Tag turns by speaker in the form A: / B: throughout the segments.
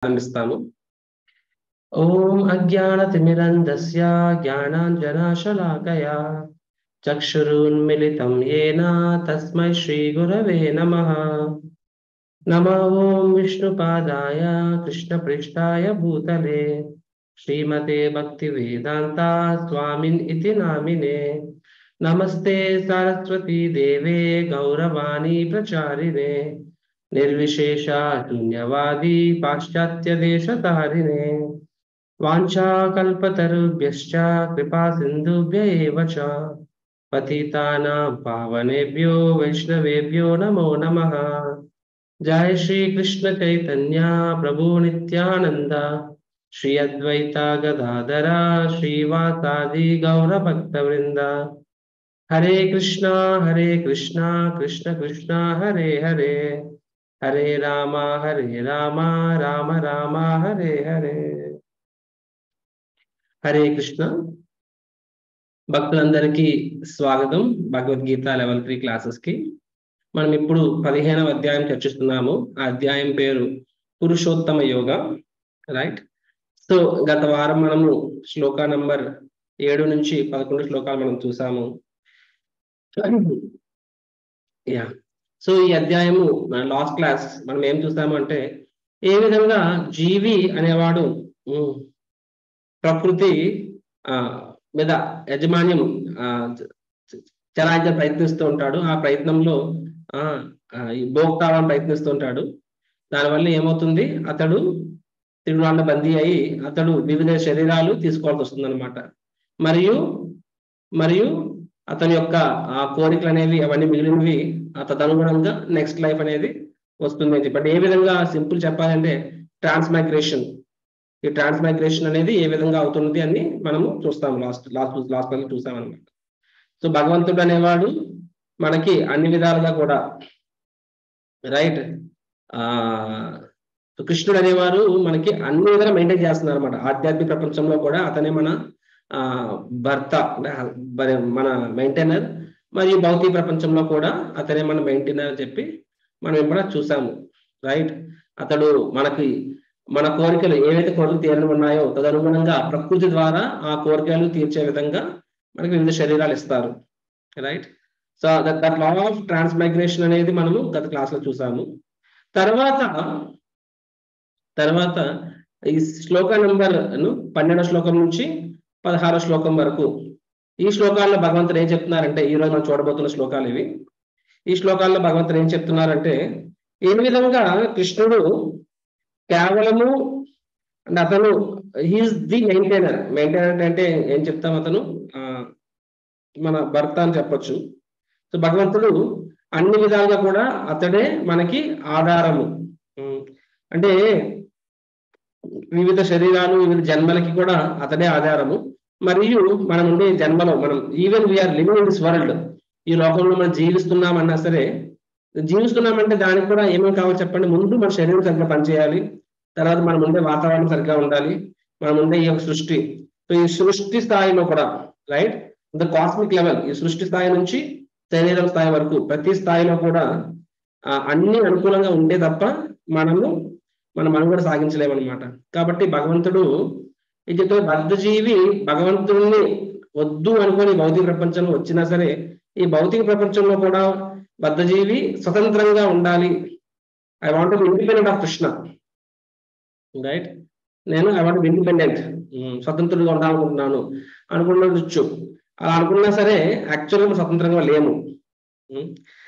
A: ప్రారంభిస్తాము. ఓం అజ్ఞానతిమిరంధస్య జ్ఞానాంజనశలాకయా చక్షురున్మిలితం యేన తస్మై శ్రీగురవే నమః. నమో ఓం విష్ణుపాదాయ కృష్ణపృష్ఠాయ భూతలే శ్రీమతే భక్తివేదాంత స్వామిన్ ఇతి నామినే. నమస్తే సరస్వతీ దేవే గౌరవాణి ప్రచారిణే నిర్విశేష శూన్యవాది పాశ్చాత్య దేశతారిణే. వాంఛాకల్పతరుభ్యశ్చ కృపా సింధుభ్య ఏవ చ పతితానాం పావనేభ్యో వైష్ణవేభ్యో నమో నమః. జయ శ్రీ కృష్ణ చైతన్య ప్రభు నిత్యానంద శ్రీ అద్వైత గదాధర శ్రీవాసాది గౌర భక్త వృంద. హరే కృష్ణ కృష్ణ కృష్ణ హరే హరే హరే రామ రామ రామ హరే హరే. హరే కృష్ణ. భక్తులందరికీ స్వాగతం భగవద్గీత లెవెల్ 3 క్లాసెస్ కి. మనం ఇప్పుడు 15వ అధ్యాయం చర్చిస్తున్నాము. ఆ అధ్యాయం పేరు పురుషోత్తమ యోగ. రైట్. సో గత వారం మనము శ్లోక నంబర్ 7 నుంచి 11 శ్లోకాలు మనం చూసాము. యా. సో ఈ అధ్యాయము లాస్ట్ క్లాస్ మనం ఏం చూసాము అంటే, ఏ విధంగా జీవి అనేవాడు ప్రకృతి మీద యజమాన్యం చలాయించ ప్రయత్నిస్తూ ఉంటాడు. ఆ ప్రయత్నంలో భోక్తావాన్ని ప్రయత్నిస్తూ ఉంటాడు. దానివల్ల ఏమవుతుంది, అతడు తిరుగులాండ బందీ అయి అతడు వివిధ శరీరాలు తీసుకోవాల్సి వస్తుంది అనమాట. మరియు అతని యొక్క ఆ కోరికలు అనేవి అవన్నీ మిగిలినవి తదనుగుణంగా నెక్స్ట్ లైఫ్ అనేది వస్తుంది అని చెప్పండి. ఏ విధంగా సింపుల్ చెప్పాలంటే ట్రాన్స్మైగ్రేషన్. ఈ ట్రాన్స్మైగ్రేషన్ అనేది ఏ విధంగా అవుతుంది అని మనము చూస్తాము. లాస్ట్ చూసాం అనమాట. సో భగవంతుడు అనేవాడు మనకి అన్ని విధాలుగా కూడా రైట్. కృష్ణుడు అనేవారు మనకి అన్ని విధాలుగా మెయింటైన్ చేస్తున్నారు అనమాట. ఆధ్యాత్మిక ప్రపంచంలో కూడా అతనే మన భర్త, మన మెయింటైనర్, మరియు భౌతిక ప్రపంచంలో కూడా అతనే మన మెయింటైనర్ అని చెప్పి మనం ఎప్పుడైనా చూసాము. రైట్. అతడు మనకి మన కోరికలు ఏవైతే కోరికలు తీరని ఉన్నాయో తదనుగుణంగా ప్రకృతి ద్వారా ఆ కోరికలు తీర్చే విధంగా మనకి వివిధ శరీరాలు ఇస్తారు. Right. So that law of transmigration అనేది మనము గత క్లాస్ లో చూసాము. తర్వాత ఈ శ్లోక నంబర్ 12వ శ్లోకం నుంచి 16వ శ్లోకం వరకు ఈ శ్లోకాల్లో భగవంతుడు ఏం చెప్తున్నారంటే, ఈ రోజు మనం చూడబోతున్న శ్లోకాలు ఇవి. ఈ శ్లోకాల్లో భగవంతుడు ఏం చెప్తున్నారంటే, ఏ విధంగా కృష్ణుడు కేవలము అంటే అతను హీఈస్ ది మెయింటైనర్. మెయింటైనర్ అంటే ఏం చెప్తాం, అతను మన భర్త అని చెప్పొచ్చు. సో భగవంతుడు అన్ని విధాలుగా కూడా అతడే మనకి ఆధారము. అంటే వివిధ శరీరాలు వివిధ జన్మలకి కూడా అతడే ఆధారము. మరియు మనం ఉండే జన్మలో మనం even we're living in this world, ఈ లోకంలో మనం జీవిస్తున్నామన్నా సరే, జీవిస్తున్నామంటే దానికి కూడా ఏమేమి కావాలి చెప్పండి. ముందు మన శరీరం సరిగ్గా పనిచేయాలి. తర్వాత మనం ఉండే వాతావరణం సరిగ్గా ఉండాలి. మనం ఉండే ఈ యొక్క సృష్టి. సో ఈ సృష్టి స్థాయిలో కూడా రైట్, ద కాస్మిక్ లెవెల్, ఈ సృష్టి స్థాయి నుంచి శరీరం స్థాయి వరకు ప్రతి స్థాయిలో కూడా అన్ని అనుకూలంగా ఉంటే తప్ప మనం మనుగడ సాగించలేమన్నమాట. కాబట్టి భగవంతుడు ఈ చెప్తే బద్ధజీవి భగవంతుడిని వద్దు అనుకొని భౌతిక ప్రపంచంలో వచ్చినా సరే, ఈ భౌతిక ప్రపంచంలో కూడా బద్ధజీవి స్వతంత్రంగా ఉండాలి. I want to be independent of Krishna. Right. I want to be independent, స్వతంత్రంగా ఉండాలనుకుంటున్నాను అనుకున్నచ్చు. అలా అనుకున్నా సరే యాక్చువల్గా స్వతంత్రంగా లేము.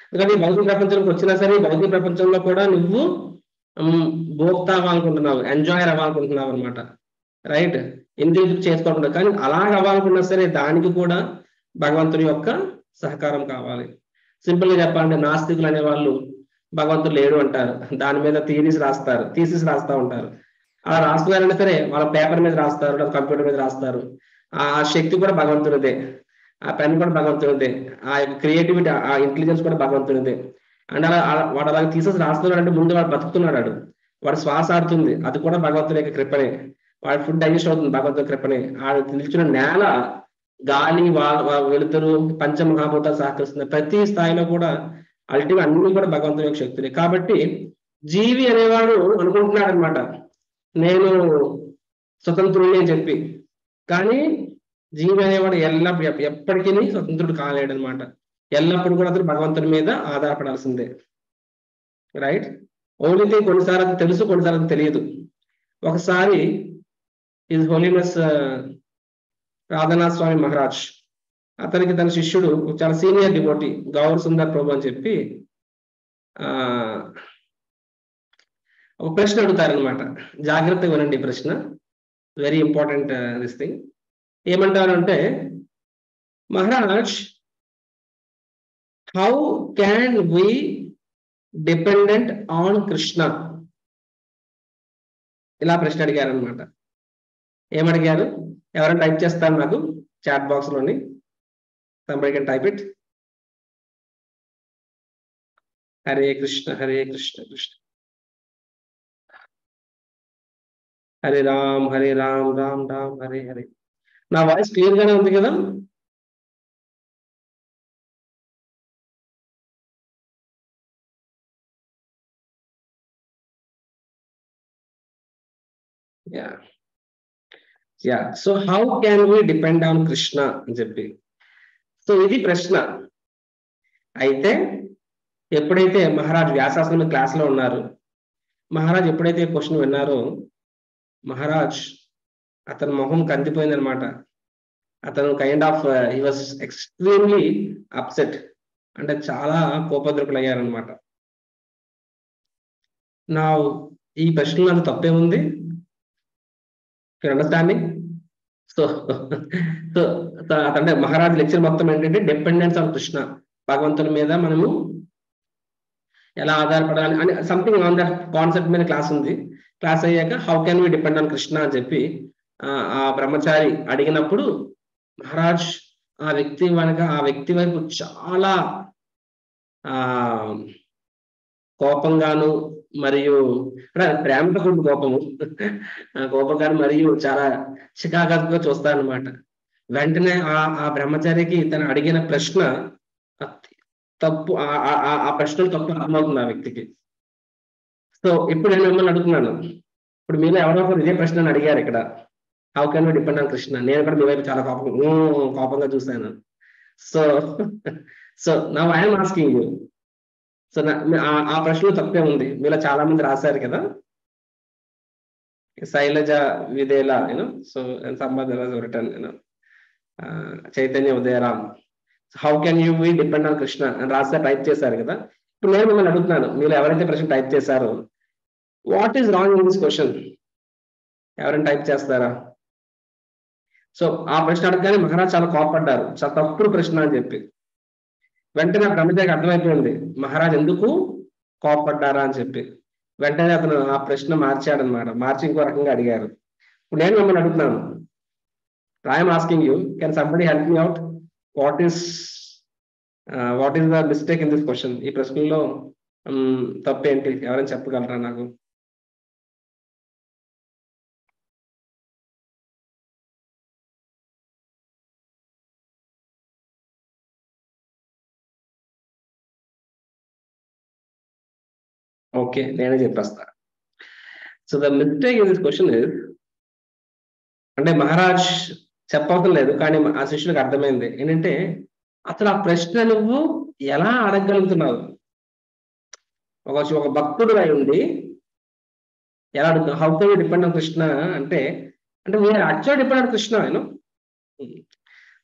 A: ఎందుకంటే భౌతిక ప్రపంచంలోకి వచ్చినా సరే భౌతిక ప్రపంచంలో కూడా నువ్వు భోక్తా అవ్వాలనుకుంటున్నావు, ఎంజాయర్ అవ్వాలనుకుంటున్నావు అనమాట. రైట్. ఇంద్రియ చేసుకోకుండా, కానీ అలాగ అవ్వాలనుకున్నా సరే దానికి కూడా భగవంతుడి యొక్క సహకారం కావాలి. సింపుల్ గా చెప్పాలంటే నాస్తికులు అనే వాళ్ళు భగవంతుడు లేడు అంటారు. దాని మీద థీసిస్ రాస్తా ఉంటారు. అలా రాస్తున్నారంటే సరే వాళ్ళ పేపర్ మీద రాస్తారు, కంప్యూటర్ మీద రాస్తారు. ఆ శక్తి కూడా భగవంతుడిదే, ఆ పెన్ కూడా భగవంతుడిదే, ఆ క్రియేటివిటీ, ఆ ఇంటెలిజెన్స్ కూడా భగవంతుడిదే. అండ్ వాడు అలాగే థీసిస్ రాస్తున్నాడు అంటే ముందు వాడు బతుకుతున్నాడు, వాడు శ్వాస ఆడుతుంది, అది కూడా భగవంతుడి యొక్క కృపనే. వాడి ఫుడ్ డైజెస్ట్ అవుతుంది భగవంతుడి కృపనే. ఆ నిలిచిన నేల, గాలి, వెలుతురు, పంచమహాభూతాలు సహకరిస్తుంది. ప్రతి స్థాయిలో కూడా అల్టిమేట్ అన్ని కూడా భగవంతుని యొక్క శక్తులే. కాబట్టి జీవి అనేవాడు అనుకుంటున్నాడు అనమాట, నేను స్వతంత్రుడిని అని చెప్పి. కానీ జీవి అనేవాడు ఎప్పటికీ స్వతంత్రుడు కాలేడు అనమాట. ఎల్లప్పుడు కూడా అతను భగవంతుని మీద ఆధారపడాల్సిందే. రైట్? ఓన్లీ థింగ్ కొన్నిసార్లు అది తెలుసు, కొన్నిసార్లు అది తెలియదు. ఒకసారి హిజ్ హోలీనెస్ రాధానాథ్ స్వామి మహారాజ్, అతనికి తన శిష్యుడు చాలా సీనియర్ డివోటీ గౌర్ సుందర్ ప్రభు అని చెప్పి ఒక ప్రశ్న అడుగుతారనమాట. జాగ్రత్తగా వినండి ఈ ప్రశ్న, వెరీ ఇంపార్టెంట్ దిస్ థింగ్. ఏమంటారంటే, Maharaj, how can we dependent on Krishna? ఇలా ప్రశ్న అడిగారు అనమాట. ఏమడిగారు? ఎవరైనా టైప్ చేస్తారు నాకు చాట్ బాక్స్ లోని? somebody can type it. Hare Krishna Hare Krishna Krishna Hare Ram Ram Ram Hare Hare. నా వాయిస్ క్లియర్ గానే ఉంది కదా? Yeah so how can we depend on Krishna అని చెప్పి. సో ఇది ప్రశ్న. అయితే ఎప్పుడైతే మహారాజ్ వ్యాసాసనం క్లాస్ లో ఉన్నారు, మహారాజ్ ఎప్పుడైతే క్వశ్చన్ విన్నారో, మహారాజ్ అతని మొహం కందిపోయింది అనమాట. అతను kind of he was extremely upset, అంటే చాలా కోపద్రుకులు అయ్యారనమాట. నా ఈ ప్రశ్నలో అంత తప్పే ఉంది, అండర్స్టాండింగ్? సో అంటే మహారాజ్ లెక్చర్ మొత్తం ఏంటంటే డిపెండెన్స్ ఆన్ కృష్ణ, భగవంతుని మీద మనము ఎలా ఆధారపడాలి అని సంథింగ్ ఆన్ దట్ కాన్సెప్ట్ మీద క్లాస్ ఉంది. క్లాస్ అయ్యాక how can we depend on Krishna అని చెప్పి ఆ బ్రహ్మచారి అడిగినప్పుడు, మహారాజ్ ఆ వ్యక్తి వైపు చాలా కోపంగాను మరియు ప్రేమతో కూడిన కోపంగాను మరియు చాలా చికాకుగా చూస్తారనమాట. వెంటనే ఆ బ్రహ్మచారికి తను అడిగిన ప్రశ్న తప్పు, ఆ ప్రశ్నలు తప్పు అర్థమవుతుంది ఆ వ్యక్తికి. సో ఇప్పుడు నేను మిమ్మల్ని అడుగుతున్నాను, ఇప్పుడు మీరు ఎవరో ఒకరు ఇదే ప్రశ్నను అడిగారు ఇక్కడ, how can we depend on Krishna. నేను కూడా మీ వైపు చాలా కోపంగా చూశాను. So now I'm asking you. So ఆ ప్రశ్నలో తప్పే ఉంది. మీలో చాలా మంది రాశారు కదా, శైలజ విదేలా, so Chaitanya Udayram, how can you we depend on Krishna అని రాస్తే టైప్ చేశారు కదా. ఇప్పుడు నేను మిమ్మల్ని అడుగుతున్నాను, మీరు ఎవరైతే ప్రశ్న టైప్ చేశారో, what is wrong in this question? ఎవరైనా టైప్ చేస్తారా? సో ఆ ప్రశ్న అడగగానే మహారాజ్ చాలా కోపడ్డారు, చాలా తప్పుడు ప్రశ్న అని చెప్పి. వెంటనే బ్రహ్మచారికి అర్థమైపోయింది మహారాజ్ ఎందుకు కోపడ్డారా అని చెప్పి. వెంటనే అతను ఆ ప్రశ్న మార్చాడనమాట, మార్చి ఇంకో రకంగా అడిగారు. ఇప్పుడు నేను మిమ్మల్ని అడుగుతున్నాను, I'm asking you, can somebody help me out? What is the mistake in this question? ఈ ప్రశ్నలో తప్పేంటి? ఎవరైనా చెప్పగలరా నాకు? ఓకే, నేనే చెప్పేస్తా. So the mistake in this question is, అంటే మహారాజ్ చెప్పవసరం లేదు, కానీ ఆ శిష్యులకు అర్థమైంది ఏంటంటే, అసలు ఆ ప్రశ్న నువ్వు ఎలా అడగగలుగుతున్నావు? ఒక భక్తుడు అయి ఉండి ఎలా అడుగుతున్నావు? How can we depend on Krishna అంటే we are actual depend on Krishna.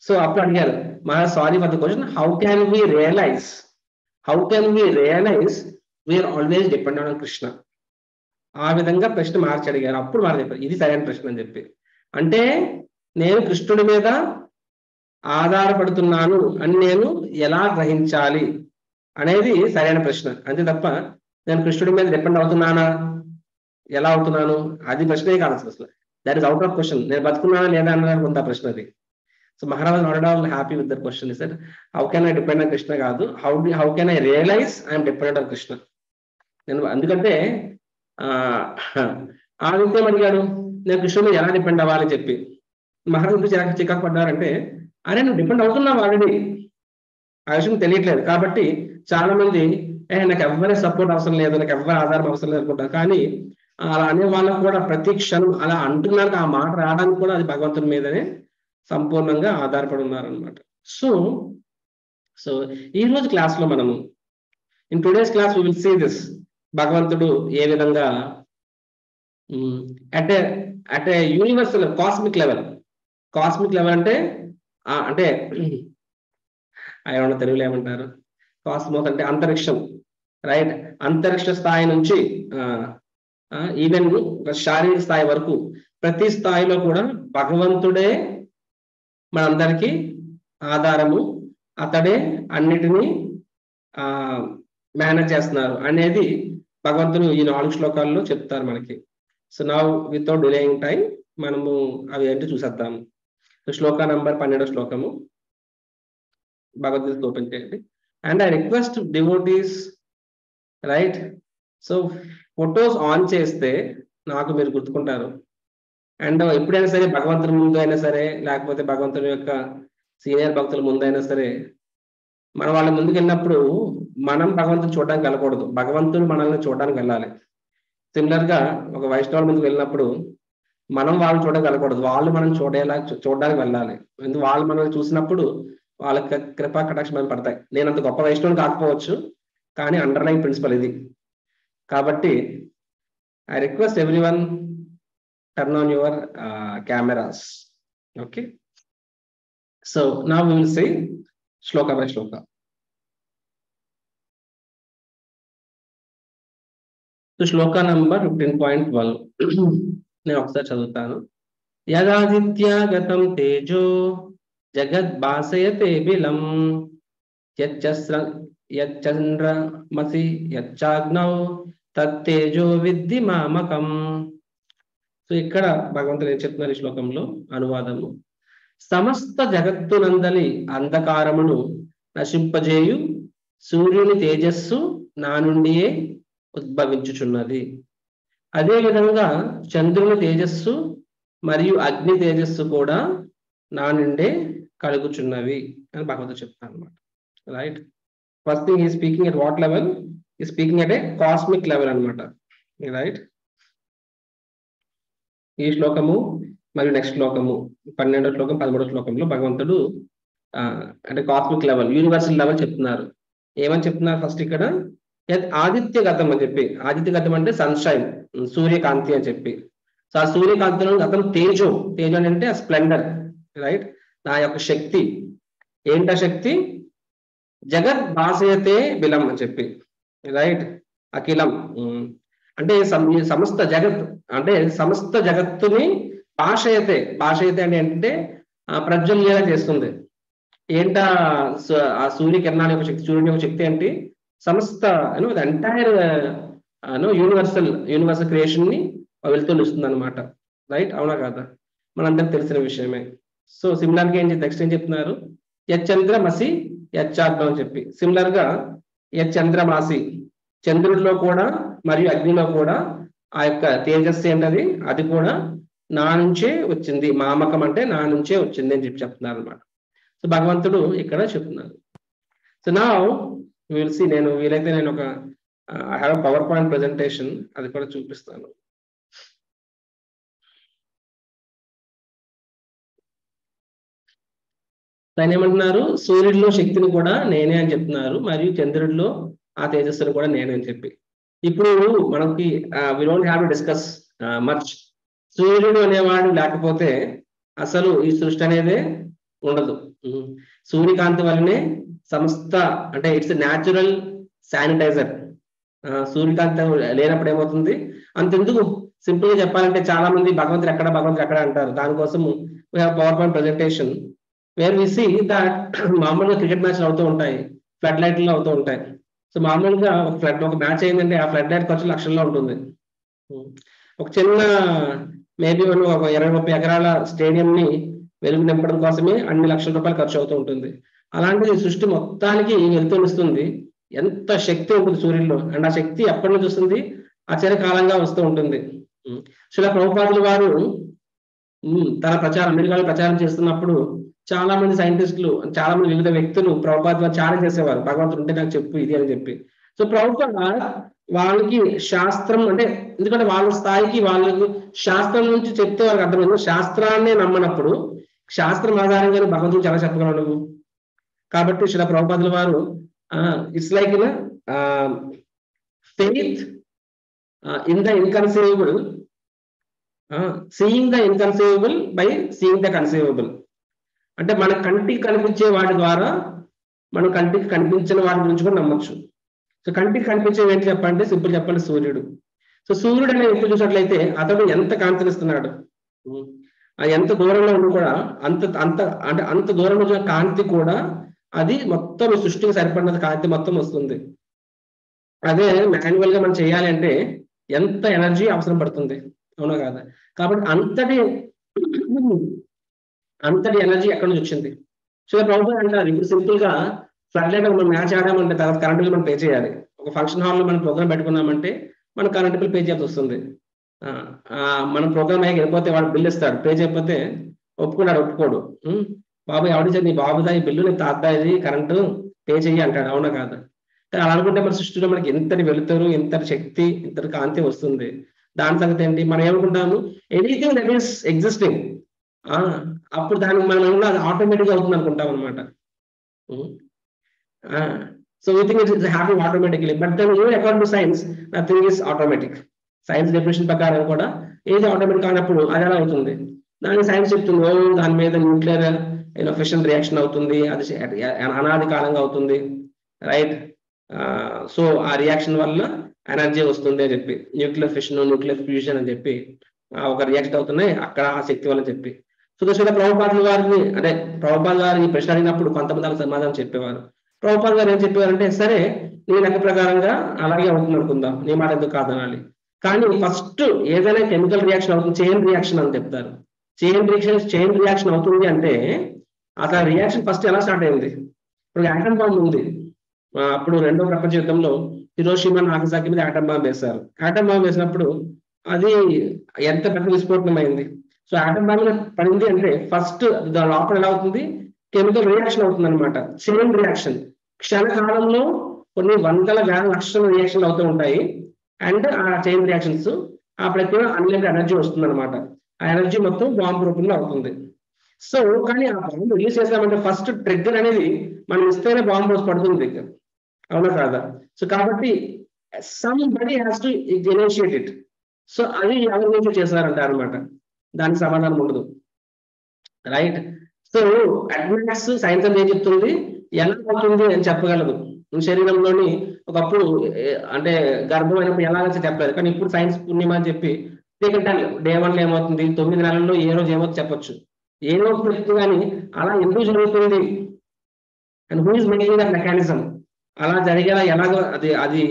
A: So అప్పుడు అడిగారు, Maharaj sorry for the question, how can we realise we are always depend on Krishna. ఆ విధంగా ప్రశ్న మార్చి అడిగారు. అప్పుడు వారు చెప్పారు ఇది సరైన ప్రశ్న అని చెప్పి. అంటే నేను కృష్ణుడి మీద ఆధారపడుతున్నాను అని నేను ఎలా గ్రహించాలి అనేది సరైన ప్రశ్న, అంతే తప్ప నేను కృష్ణుడి మీద డిపెండ్ అవుతున్నానా, ఎలా అవుతున్నాను, అది ప్రశ్నే కాదు అసలు. That is out of question. నేను బతుకున్నానా లేదా అన్నది కొంత ప్రశ్న అది. So Maharaj not all happy with that question. Is that how can I depend on Krishna కాదు, how can I realise I'm dependent on Krishna. నేను ఎందుకంటే ఆ వ్యక్తి అడిగాడు, నేను కృష్ణుడు ఎలా డిపెండ్ అవ్వాలని చెప్పి. మహారాజు చికాకు పడ్డారంటే, అరే నువ్వు డిపెండ్ అవుతున్నావు ఆల్రెడీ, ఆ విషయం తెలియట్లేదు. కాబట్టి చాలా మంది నాకు ఎవరి సపోర్ట్ అవసరం లేదు, నాకు ఎవరి ఆధారం అవసరం లేదు అనుకుంటారు. కానీ అలా అనే వాళ్ళకు కూడా ప్రతి క్షణం అలా అంటున్నారు, ఆ మాట రావడానికి కూడా అది భగవంతుని మీదనే సంపూర్ణంగా ఆధారపడి ఉన్నారనమాట. సో సో ఈ రోజు క్లాస్ లో మనము in today's class we will see this భగవంతుడు ఏ విధంగా at at a universal cosmic level అంటే అంటే ఏమన్నా తెలుగులో ఏమంటారు, కాస్మోస్ అంటే అంతరిక్షం, రైట్? అంతరిక్ష స్థాయి నుంచి ఈవెన్ ఒక శారీరక స్థాయి వరకు ప్రతి స్థాయిలో కూడా భగవంతుడే మనందరికీ ఆధారము, అతడే అన్నిటినీ మేనేజ్ చేస్తున్నారు అనేది భగవంతుడు ఈ 4 శ్లోకాల్లో చెప్తారు మనకి. So now without delaying time మనము అవి ఏంటో చూసేద్దాము. శ్లోక నంబర్ 12వ శ్లోకము భగవద్గీత ఓపెన్ చేయండి. And I request devotees, right? So photos on చేస్తే నాకు మీరు గుర్తుకుంటారు. అండ్ ఎప్పుడైనా సరే భగవంతుని ముందు అయినా సరే, లేకపోతే భగవంతుని యొక్క సీనియర్ భక్తుల ముందు అయినా సరే, మనం వాళ్ళ ముందుకు వెళ్ళినప్పుడు మనం భగవంతుని చూడడానికి వెళ్ళకూడదు, భగవంతుడు మనల్ని చూడడానికి వెళ్ళాలి. సిమిలర్ గా ఒక వైష్ణవుల ముందుకు వెళ్ళినప్పుడు మనం వాళ్ళు చూడడానికి వెళ్ళకూడదు, వాళ్ళు మనం చూడడానికి వెళ్ళాలి. ఎందుకు? వాళ్ళు మనల్ని చూసినప్పుడు వాళ్ళ కృపా కటాక్షం మనం పడతాయి. నేను అంత గొప్ప వైష్ణవుని కాకపోవచ్చు, కానీ అండర్లైన్ ప్రిన్సిపల్ ఇది. కాబట్టి I request everyone turn on your cameras. Okay, so now we will say shloka by shloka. So shloka number 15.12 నేను ఒకసారి చదువుతాను. యదాదిత్యగతం తేజో జగద్భాసయతే బిలం యచ్చంద్రమసి యచ్చాగ్నౌ తత్తేజో విద్ధి మామకం. సో ఇక్కడ భగవంతుడు ఏం చెప్తున్నారు ఈ శ్లోకంలో? అనువాదము: సమస్త జగత్తునందలి అంధకారమును నశింపజేయు సూర్యుని తేజస్సు నా నుండియే ఉద్భవించుచున్నది. అదే విధంగా చంద్రుని తేజస్సు మరియు అగ్ని తేజస్సు కూడా నా నుండే కలుగుచున్నవి అని భగవంతుడు చెప్తాను అనమాట. రైట్? ఫస్ట్ థింగ్ ఈ స్పీకింగ్ ఎట్ వాట్ లెవెల్? ఈ speaking at a cosmic level అనమాట. రైట్? ఈ శ్లోకము మరియు నెక్స్ట్ శ్లోకము 12వ శ్లోకం 13వ శ్లోకంలో భగవంతుడు అంటే కాస్మిక్ లెవెల్, యూనివర్సల్ లెవెల్ చెప్తున్నారు. ఏమని చెప్తున్నారు? ఫస్ట్ ఇక్కడ ఆదిత్య గతం అని చెప్పి, ఆదిత్య గతం అంటే సన్షైన్, సూర్యకాంతి అని చెప్పి. సో ఆ సూర్యకాంతిలో గతం తేజో అంటే ఆ స్ప్లెండర్, రైట్? నా యొక్క శక్తి ఏంటా శక్తి? జగత్ భాసయతే బిలం అని చెప్పి, రైట్? అఖిలం అంటే సమస్త జగత్, అంటే సమస్త జగత్తుని భాషయతే అంటే ఏంటంటే ప్రజ్వల్యంగా చేస్తుంది. ఏంటా ఆ సూర్యకిరణాల యొక్క శక్తి, సూర్యుని యొక్క శక్తి ఏంటి? సమస్త ఎంటైర్ యూనివర్సల్ క్రియేషన్ ని వెళ్తూనిస్తుంది అనమాట. రైట్? అవునా కాదా? మనందరికి తెలిసిన విషయమే. సో సిమిలర్ గా నెక్స్ట్ ఏం చెప్తున్నారు? యచ్చంద్రమసి యచ్చాగ్నం అని చెప్పి, సిమిలర్ గా యచ్చంద్రమాసి, చంద్రుడిలో కూడా మరియు అగ్నిలో కూడా ఆ యొక్క తేజస్సు ఏంటది? అది కూడా నా నుంచే వచ్చింది. మామకం అంటే నా నుంచే వచ్చింది అని చెప్పి చెప్తున్నారు అనమాట. సో భగవంతుడు ఇక్కడ చెప్తున్నారు. సో నా విల్ సి, నేను వీలైతే నేను ఒక I have power point presentation, అది కూడా చూపిస్తాను. ఆయన ఏమంటున్నారు? సూర్యుడిలో శక్తిని కూడా నేనే అని చెప్తున్నారు, మరియు చంద్రుడిలో ఆ తేజస్సును కూడా నేనే అని చెప్పి. ఇప్పుడు మనకి we don't have to discuss much. సూర్యుడు అనేవాడు లేకపోతే అసలు ఈ సృష్టి అనేదే ఉండదు. సూర్యకాంతి వల్లనే సమస్త, అంటే ఇట్స్ న్యాచురల్ శానిటైజర్. సూర్యకాంతి లేనప్పుడు ఏమవుతుంది? అంతెందుకు, సింపుల్ గా చెప్పాలంటే చాలా మంది భగవంతుడు ఎక్కడ అంటారు. దానికోసం we have power point presentation where we see that మామూలుగా క్రికెట్ మ్యాచ్లు అవుతూ ఉంటాయి, ఫ్లడ్ లైట్లు అవుతూ ఉంటాయి. సో మామూలుగా ఒక మ్యాచ్ అయిందంటే ఆ ఫ్లడ్ లైట్ ఖర్చు లక్షల్లో ఉంటుంది. ఒక చిన్న మేబీ ఒక 20-30 ఎకరాల స్టేడియం ని వెలుగు నింపడం కోసమే అన్ని లక్షల రూపాయలు ఖర్చు అవుతూ ఉంటుంది. అలాంటిది సృష్టి మొత్తానికి వెళ్తూనిస్తుంది. ఎంత శక్తి ఉంటుంది సూర్యుల్లో, అండ్ ఆ శక్తి ఎప్పటి నుంచి వస్తుంది? అచరకాలంగా వస్తూ ఉంటుంది. శిలా ప్రభుపాదుల వారు తన అమెరికాలో ప్రచారం చేస్తున్నప్పుడు చాలా మంది సైంటిస్టులు, చాలా మంది వివిధ వ్యక్తులు ప్రభుపాద ఛాలెంజ్ చేసేవారు, భగవంతుడు ఉంటే నాకు చెప్పు ఇది అని చెప్పి. సో ప్రభుపాద వాళ్ళకి శాస్త్రం అంటే, ఎందుకంటే వాళ్ళ స్థాయికి వాళ్ళకి శాస్త్రం నుంచి చెప్తే వాళ్ళకి అర్థమైంది. శాస్త్రాన్ని నమ్మనప్పుడు శాస్త్రం ఆధారంగానే భగవంతుడు చాలా చెప్పగలవు నువ్వు. కాబట్టి శ్రీల ప్రభుపాదుల వారు it's like faith in the inconceivable, seeing the inconceivable by seeing the conceivable. అంటే మన కంటికి కనిపించే వాటి ద్వారా మనం కంటికి కనిపించిన వాటి గురించి కూడా నమ్మొచ్చు. సో కంటికి కనిపించేది ఏంటి చెప్పండి, సింపుల్ చెప్పండి, సూర్యుడు. సో సూర్యుడు అనే ఎప్పుడు చూసినట్లయితే అతడు ఎంత కాంతినిస్తున్నాడు, ఎంత దూరంలో ఉండి కూడా అంత దూరంలో ఉన్న కాంతి కూడా అది మొత్తం సృష్టికి సరిపడిన కాంతి మొత్తం వస్తుంది. అదే మాన్యువల్ గా మనం చేయాలి అంటే ఎంత ఎనర్జీ అవసరం పడుతుంది, అవునా కాదా? కాబట్టి అంతటి ఎనర్జీ ఎక్కడి నుంచి వచ్చింది? సో ప్రభుత్వం అంటారు, ఇప్పుడు సింపుల్ గా ఫ్లడ్ లైట్ మనం మ్యాచ్ ఆడామంటే తర్వాత కరెంట్ బిల్ మనం పే చేయాలి. ఒక ఫంక్షన్ హాల్లో మనం ప్రోగ్రామ్ పెట్టుకున్నామంటే మనం కరెంట్ బిల్ పే చేయాల్సి వస్తుంది. మనం ప్రోగ్రామ్ అయ్యాక వెళ్ళిపోతే వాడు బిల్ ఇస్తాడు, పే చేయకపోతే ఒప్పుకోడు. బాబు ఎవడి నీ బాబుదా ఈ బిల్లు, నీ తాతదా ఇది కరెంటు, పే చెయ్యి అంటాడు, అవునా కాదా? కానీ అలా అనుకుంటే మన సృష్టిలో మనకి ఎంతటి వెలుతురు, ఎంతటి శక్తి, ఎంతటి కాంతి వస్తుంది. దాని సంగతి ఏంటి? మనం ఏమనుకుంటాము, ఎనీథింగ్ దట్ ఈస్ ఎగ్జిస్టింగ్, అప్పుడు దానికి మనం అది ఆటోమేటిక్ అవుతుంది అనుకుంటాం అనమాట. So we think it's happening automatically, but then according to science nothing is automatic. Science definition ప్రకారం కూడా ఏది ఆటోమేటిక్ కానప్పుడు అది ఎలా అవుతుంది? దానికి సైన్స్ చెప్తుంది, దాని మీద న్యూక్లియర్ ఫిషన్ రియాక్షన్ అవుతుంది, అది అనాది కాలంగా అవుతుంది, రైట్? సో ఆ రియాక్షన్ వల్ల ఎనర్జీ వస్తుంది అని చెప్పి, న్యూక్లియర్ ఫిషన్, న్యూక్లియర్ ఫ్యూజన్ అని చెప్పి ఒక రియాక్ట్ అవుతున్నాయి అక్కడ ఆ శక్తి వల్ల చెప్పి. సో దశ ప్రభుపాదుల వారిని, అంటే ప్రభుపాద గారు ఈ ప్రశ్న అడిగినప్పుడు కొంతమంది సమాధానం చెప్పేవారు. ప్రభుపాద గారు ఏం చెప్పేవారంటే, సరే నీ లెక్క ప్రకారంగా అలాగే అవుతుంది అనుకుందాం, నీ మాట ఎందుకు కాదనాలి, కానీ ఫస్ట్ ఏదైనా కెమికల్ రియాక్షన్ అవుతుంది, చైన్ రియాక్షన్ అని చెప్తారు. చైన్ రియాక్షన్ అవుతుంది అంటే అసలు రియాక్షన్ ఫస్ట్ ఎలా స్టార్ట్ అయింది? ఇప్పుడు యాటమ్ బాంబ్ ఉంది, అప్పుడు రెండో ప్రపంచ యుద్ధంలో హిరోషిమా నాగసాకి మీద యాటమ్ బాంబ్ వేశారు. యాటమ్ బాంబ్ వేసినప్పుడు అది ఎంత పెద్ద విస్ఫోటనం అయింది. సో యాటమ్ బాంబ్ పడింది అంటే ఫస్ట్ దాని లోపల ఎలా అవుతుంది, కెమికల్ రియాక్షన్ అవుతుంది అనమాట, చైన్ రియాక్షన్. క్షణకాలంలో కొన్ని వందల వేల లక్షల రియాక్షన్లు అవుతూ ఉంటాయి. అండ్ ఆ చైన్ రియాక్షన్స్ ఆ ప్రక్రియ అన్లిమిటెడ్ ఎనర్జీ వస్తుంది అనమాట. ఆ ఎనర్జీ మొత్తం బాంబు రూపంలో అవుతుంది. సో కానీ ఆ బాంబు రిలీజ్ చేసామంటే ఫస్ట్ ట్రిగ్గర్ అనేది మనం ఇస్తేనే బాంబు రోజు పడుతుంది దగ్గర, అవునా కాదా? సో కాబట్టి somebody has to initiate it. So అది ఎవరి నుంచి చేశారంటారు అనమాట, దానికి సమాధానం ఉండదు, రైట్? సో అడ్వాన్స్ సైన్స్ ఏం చెప్తుంది, ఎలా అవుతుంది అని చెప్పగలదు. శరీరంలోని ఒకప్పుడు అంటే గర్భమైనప్పుడు ఎలాగైతే చెప్పలేదు, కానీ ఇప్పుడు సైన్స్ పుణ్యమా అని చెప్పి డే 1 ఏమవుతుంది, 9 నెలల్లో ఏ రోజు ఏమవుతుంది చెప్పొచ్చు, ఏదో చెప్తుంది. కానీ అలా ఎందుకు జరుగుతుంది and who is making that mechanism, అలా జరిగేలా ఎలాగో అది అది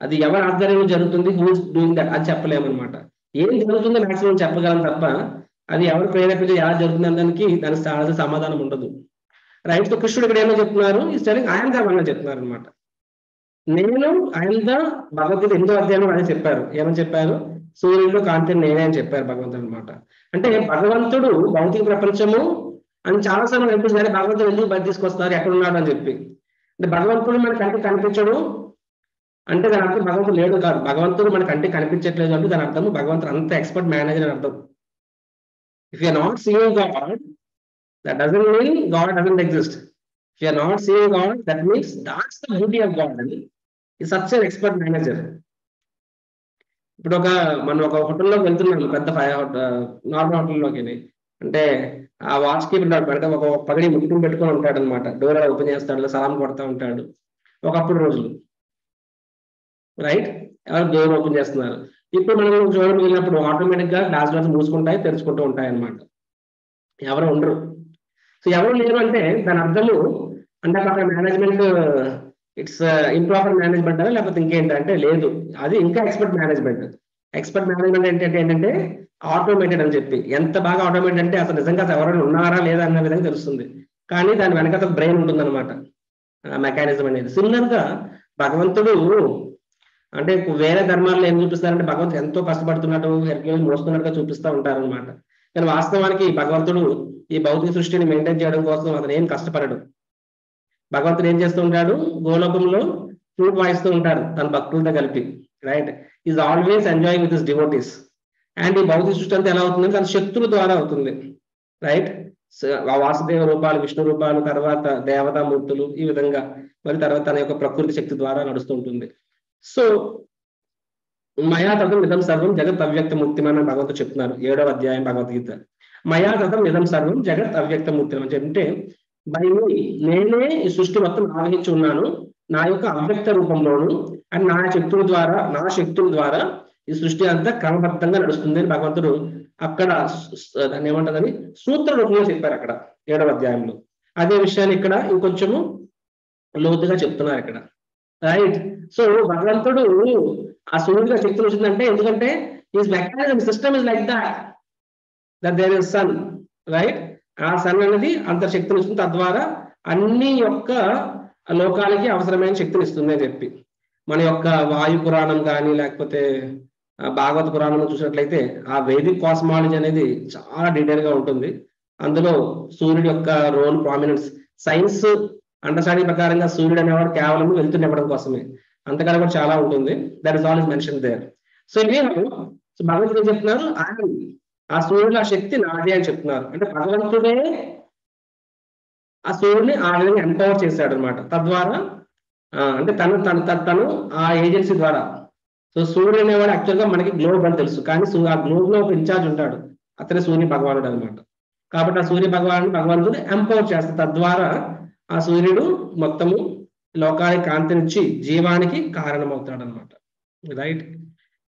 A: అది ఎవరి ఆధ్వర్యంలో జరుగుతుంది, హూ ఇస్ డూయింగ్ దట్ అది చెప్పలేమన్నమాట. ఏం జరుగుతుందో మాక్సిమం చెప్పగలం తప్ప అది ఎవరు ప్రేరేపించి ఎలా జరుగుతుంది అనడానికి దానికి సమాధానం ఉండదు, రైట్? తో కృష్ణుడు ఇక్కడ ఏమో చెప్తున్నారు, ఈ స్టైలింగ్ ఆయన దా చెప్తున్నారు అనమాట. నేను ఆయన ద భగవద్గీత 8వ అధ్యాయంలో అదే చెప్పారు. ఏమని చెప్పారు? సూర్యుడు కాంతి నేనే అని చెప్పారు భగవంతుడు అనమాట. అంటే భగవంతుడు భౌతిక ప్రపంచము అని చాలాసార్లు కనిపిస్తుంది, భగవంతుడు ఎందుకు బయట తీసుకొస్తారు, ఎక్కడున్నాడు అని చెప్పి. అంటే భగవంతుడు మన కంటికి కనిపించడు అంటే దాని అర్థం భగవంతుడు లేడు కాదు, భగవంతుడు మన కంటికి కనిపించట్లేదు అంటే దాని అర్థం భగవంతుడు అంత ఎక్స్పర్ట్ మేనేజర్ అని అర్థం. If you are not seeing God, that doesn't mean God doesn't exist. If you are not seeing God, that means that's the beauty of God. He's such an expert manager. ఇప్పుడు మనం ఒక హోటల్లోకి వెళ్తున్నాము, పెద్ద normal హోటల్లోకి, అంటే ఆ watch keeper పెడతా ఒక పగడి ముట్టుకుని పెట్టుకొని ఉంటాడు అనమాట, డోర్ ఓపెన్ చేస్తాడు, సలాం కొడతా ఉంటాడు. ఒకప్పుడు రోజులు, రైట్? ఎవరు డోర్ ఓపెన్ చేస్తున్నారు. ఇప్పుడు మనం చూడడం వెళ్ళినప్పుడు ఆటోమేటిక్ గా గ్లాస్ డోర్స్ మూసుకుంటాయి, తెరుచుకుంటూ ఉంటాయి అనమాట, ఎవరు ఉండరు. సో ఎవరు లేరు అంటే దాని అర్థము అంటే అక్కడ మేనేజ్మెంట్ ఇట్స్ ఇంప్రాపర్ మేనేజ్మెంట్ అని, లేకపోతే ఇంకేంటంటే లేదు, అది ఇంకా ఎక్స్పర్ట్ మేనేజ్మెంట్. ఎక్స్పర్ట్ మేనేజ్మెంట్ ఏంటంటే ఆటోమేటెడ్ అని చెప్పి, ఎంత బాగా ఆటోమేటెడ్ అంటే అసలు నిజంగా ఎవరైనా ఉన్నారా లేదా అన్న విధంగా తెలుస్తుంది, కానీ దాని వెనక బ్రెయిన్ ఉంటుంది అనమాట, మెకానిజం అనేది. సిమిలర్ గా భగవంతుడు అంటే వేరే ధర్మాల్లో ఏం చూపిస్తారంటే భగవంతుడు ఎంతో కష్టపడుతున్నట్టు, హెర్క్యులస్ మోస్తున్నట్టుగా చూపిస్తూ ఉంటారు అనమాట. కానీ వాస్తవానికి భగవంతుడు ఈ భౌతిక సృష్టిని మెయింటైన్ చేయడం కోసం అతను ఏం కష్టపడడు. భగవంతుడు ఏం చేస్తూ ఉంటాడు, గోలోకంలో ఫ్లూట్ వాయిస్తూ ఉంటారు తన భక్తులతో కలిపి, right. Is always enjoying with his devotees. And ఈ భౌతిక సృష్టి అంతా ఎలా అవుతుంది, తన శక్తుల ద్వారా అవుతుంది, రైట్. వాసుదేవ రూపాలు, విష్ణు రూపాలు, తర్వాత దేవతామూర్తులు, ఈ విధంగా మరి తర్వాత తన యొక్క ప్రకృతి శక్తి ద్వారా నడుస్తుంటుంది. సో మయా తథం ఇదం సర్వం జగత్ అవ్యక్త మూర్తిమని అని భగవంతుడు చెప్తున్నారు 7వ అధ్యాయం భగవద్గీత. మయా తథం ఇదం సర్వం జగత్ అవ్యక్త మూర్తి అని చెప్తే బై నేనే ఈ సృష్టి మొత్తం ఆవహించి ఉన్నాను నా యొక్క అవ్యక్త రూపంలోను, అండ్ నా శక్తుల ద్వారా ఈ సృష్టి అంతా క్రమబద్ధంగా నడుస్తుంది అని భగవంతుడు అక్కడ దాన్ని ఏమంటుందని సూత్ర రూపంలో చెప్పారు అక్కడ 7వ అధ్యాయంలో. అదే విషయాన్ని ఇక్కడ ఇంకొంచెము లోతుగా చెప్తున్నారు ఇక్కడ, రైట్. సో భగవంతుడు ఆ సూర్యుడిగా శక్తి వచ్చిందంటే ఎందుకంటే is mechanism system is like that there is sun, right. ఆ సన్ అనేది అంత శక్తిని ఇస్తుంది, తద్వారా అన్ని యొక్క లోకాలకి అవసరమైన శక్తిని ఇస్తుంది అని చెప్పి. మన యొక్క వాయు పురాణం కానీ లేకపోతే భాగవత పురాణం చూసినట్లయితే ఆ వేదిక్ కాస్మాలజీ అనేది చాలా డీటెయిల్ గా ఉంటుంది. అందులో సూర్యుడి యొక్క రోల్, ప్రామినెన్స్, సైన్స్ అండర్స్టాండింగ్ ప్రకారంగా సూర్యుడు అనేవాడు కేవలం వెళ్తుండడం కోసమే, అంతకన్నా కూడా చాలా ఉంటుంది. That is all is mention there. So ఇవే భగవంతుడు ఏం చెప్తున్నారు, ఆ సూర్యుడు ఆ శక్తి నాదే అని చెప్తున్నారు. అంటే భగవంతుడే ఆ సూర్యుడిని ఆ విధంగా ఎంపవర్ చేశాడు అనమాట. తద్వారా అంటే తను ఆ ఏజెన్సీ ద్వారా. సో సూర్యుడు అనేవాడు యాక్చువల్ గా మనకి గ్లోబ్ అని తెలుసు, కానీ ఆ గ్లోబ్ లో ఒక ఇన్ఛార్జ్ ఉంటాడు, అతనే సూర్య భగవానుడు అనమాట. కాబట్టి ఆ సూర్య భగవంతుడు ఎంపవర్ చేస్తాడు, తద్వారా ఆ సూర్యుడు మొత్తము లోకానికి కాంతినిచ్చి జీవానికి కారణమవుతాడు అనమాట, రైట్.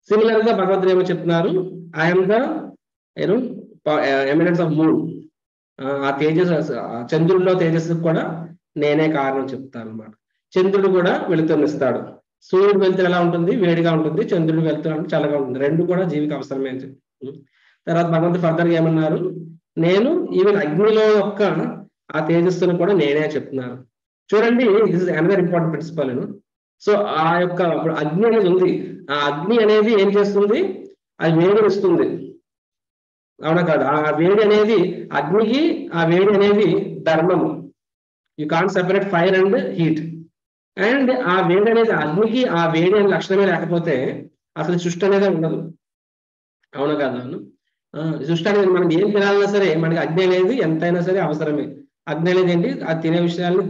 A: సిమిలర్ గా భగవంతుడు ఏమో చెప్తున్నారు, I'm the eminence of moon. ఆ తేజస్, చంద్రుడిలో తేజస్సు కూడా నేనే కారణం చెప్తాను అనమాట. చంద్రుడు కూడా వెలుతురునిస్తాడు. సూర్యుడు వెలుతురు ఎలా ఉంటుంది, వేడిగా ఉంటుంది. చంద్రుడు వెలుతురు అంటే చల్లగా ఉంటుంది. రెండు కూడా జీవికి అవసరమే అని చెప్పి తర్వాత భగవంతుడు ఫర్దర్గా ఏమన్నారు, నేను ఈవెన్ అగ్నిలో యొక్క ఆ తేజస్సును కూడా నేనే చెప్తున్నాను. చూడండి, this is another important principle. So ఆ యొక్క అగ్ని అనేది ఉంది, ఆ అగ్ని అనేది ఏం చేస్తుంది, అది వేడిని ఇస్తుంది, అవునా కాదు. ఆ వేడి అనేది అగ్నికి, ఆ వేడి అనేది ధర్మము. You can't separate fire and heat. And ఆ వేడి అనేది అగ్నికి, ఆ వేడి అనే లక్షణమే లేకపోతే అసలు సృష్టి అనేది ఉండదు, అవునా కాదు. సృష్టి అనేది మనం ఏం తినాలన్నా సరే మనకి అగ్ని అనేది ఎంతైనా సరే అవసరమే. అగ్ని అనేది ఏంటి, ఆ తినే విషయాన్ని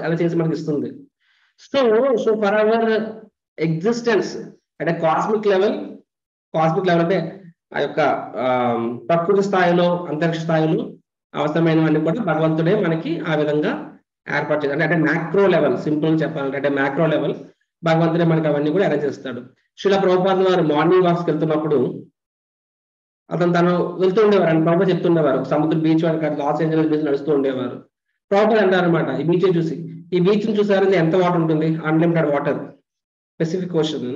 A: అలా చేసి మనకి ఇస్తుంది. సో ఫర్ అవర్ ఎగ్జిస్టెన్స్ అంటే కాస్మిక్ లెవెల్ అంటే ఆ యొక్క ప్రకృతి స్థాయిలో, అంతరిక్ష స్థాయిలో అవసరమైనవన్నీ కూడా భగవంతుడే మనకి ఆ విధంగా ఏర్పాటు చేయాలి. అంటే మ్యాక్రో లెవెల్, సింపుల్ చెప్పాలంటే అంటే మ్యాక్రో లెవెల్ భగవంతుడే మనకి అవన్నీ కూడా అరేంజ్ చేస్తాడు. శ్రీల ప్రభుపాదుల వారు మార్నింగ్ వాక్స్కి వెళ్తున్నప్పుడు తను వెళ్తూ ఉండేవారు అని ప్రభుపాద చెప్తుండేవారు. సముద్ర బీచ్ లాస్ ఏంజలస్ బీచ్ నడుస్తూ ఉండేవారు. ప్రభుపాద అంటారనమాట, ఈ బీచ్ చూసి, ఈ బీచ్ ని చూసారంటే ఎంత వాటర్ ఉంటుంది, unlimited water. Specific question,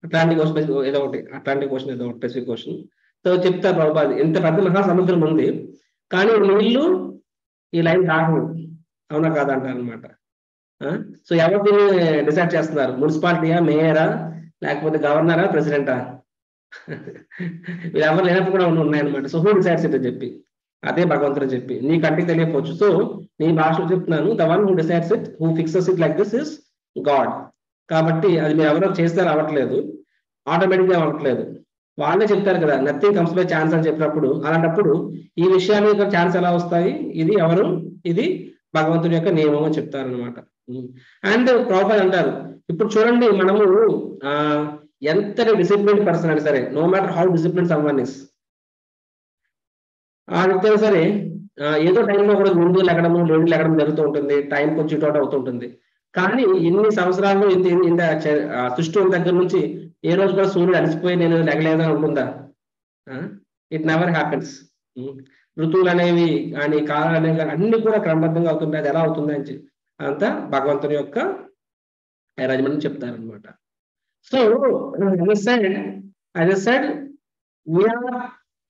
A: Atlantic ocean ఏదో ఒకటి, అట్లాంటిక్ ఓషన్ ఏదో ఒకటి స్పెసిఫిక్ ఓషన్. సో చెప్తారు ప్రభుపాద, ఎంత పెద్ద మహాసముద్రం ఉంది కానీ నీళ్లు ఈ లైన్ దాటవు, అవునా కాదా అంటారనమాట. సో ఎవరు దీన్ని డిసైడ్ చేస్తున్నారు, మున్సిపాలిటీయా, మేయరా, లేకపోతే గవర్నరా, ప్రెసిడెంటా? వీళ్ళు ఎవరు లేనప్పుడు కూడా ఉన్నాయన్నమాట. సో హూ డిసైడ్స్ ఇట్ అని చెప్పి, అదే భగవంతుడు చెప్పి, నీ కంటికి తెలియకపోవచ్చు. సో నీ భాషలో చెప్తున్నాను, the one who decides it, who fixes it like this is God. కాబట్టి అది మీరు ఎవరో చేస్తే అవ్వట్లేదు, ఆటోమేటిక్గా అవ్వట్లేదు, వాళ్ళే చెప్తారు కదా, నథింగ్ కమ్స్ బై ఛాన్స్ అని చెప్పినప్పుడు, అలాంటప్పుడు ఈ విషయాల యొక్క ఛాన్స్ ఎలా వస్తాయి, ఇది ఎవరు, ఇది భగవంతుడి యొక్క నియమం అని చెప్తారనమాట. అండ్ ప్రభుపాద అంటారు, ఇప్పుడు చూడండి మనము ఎంత డిసిప్లిన్ పర్సన్ అయినా సరే, no matter how discipline someone is, ఆ వ్యక్తి అయినా సరే ఏదో టైంలో కూడా ముందు లెగడము లేడు లెగడం జరుగుతూ ఉంటుంది, టైం కొంచెం ఇటు అవుతుంటుంది. కానీ ఇన్ని సంవత్సరాల్లో ఇంత సృష్టి దగ్గర నుంచి ఏ రోజు కూడా సూర్యుడు అలసిపోయి నేను లెగలేదని ఉంటుందా? It never happens. ఋతువులు అనేవి కానీ కాలాలు అనేవి కానీ అన్ని కూడా క్రమబద్ధంగా అవుతుంటాయి. అది ఎలా అవుతుంది అని అంతా భగవంతుని యొక్క అరేంజ్మెంట్ చెప్తారనమాట. So as a side we're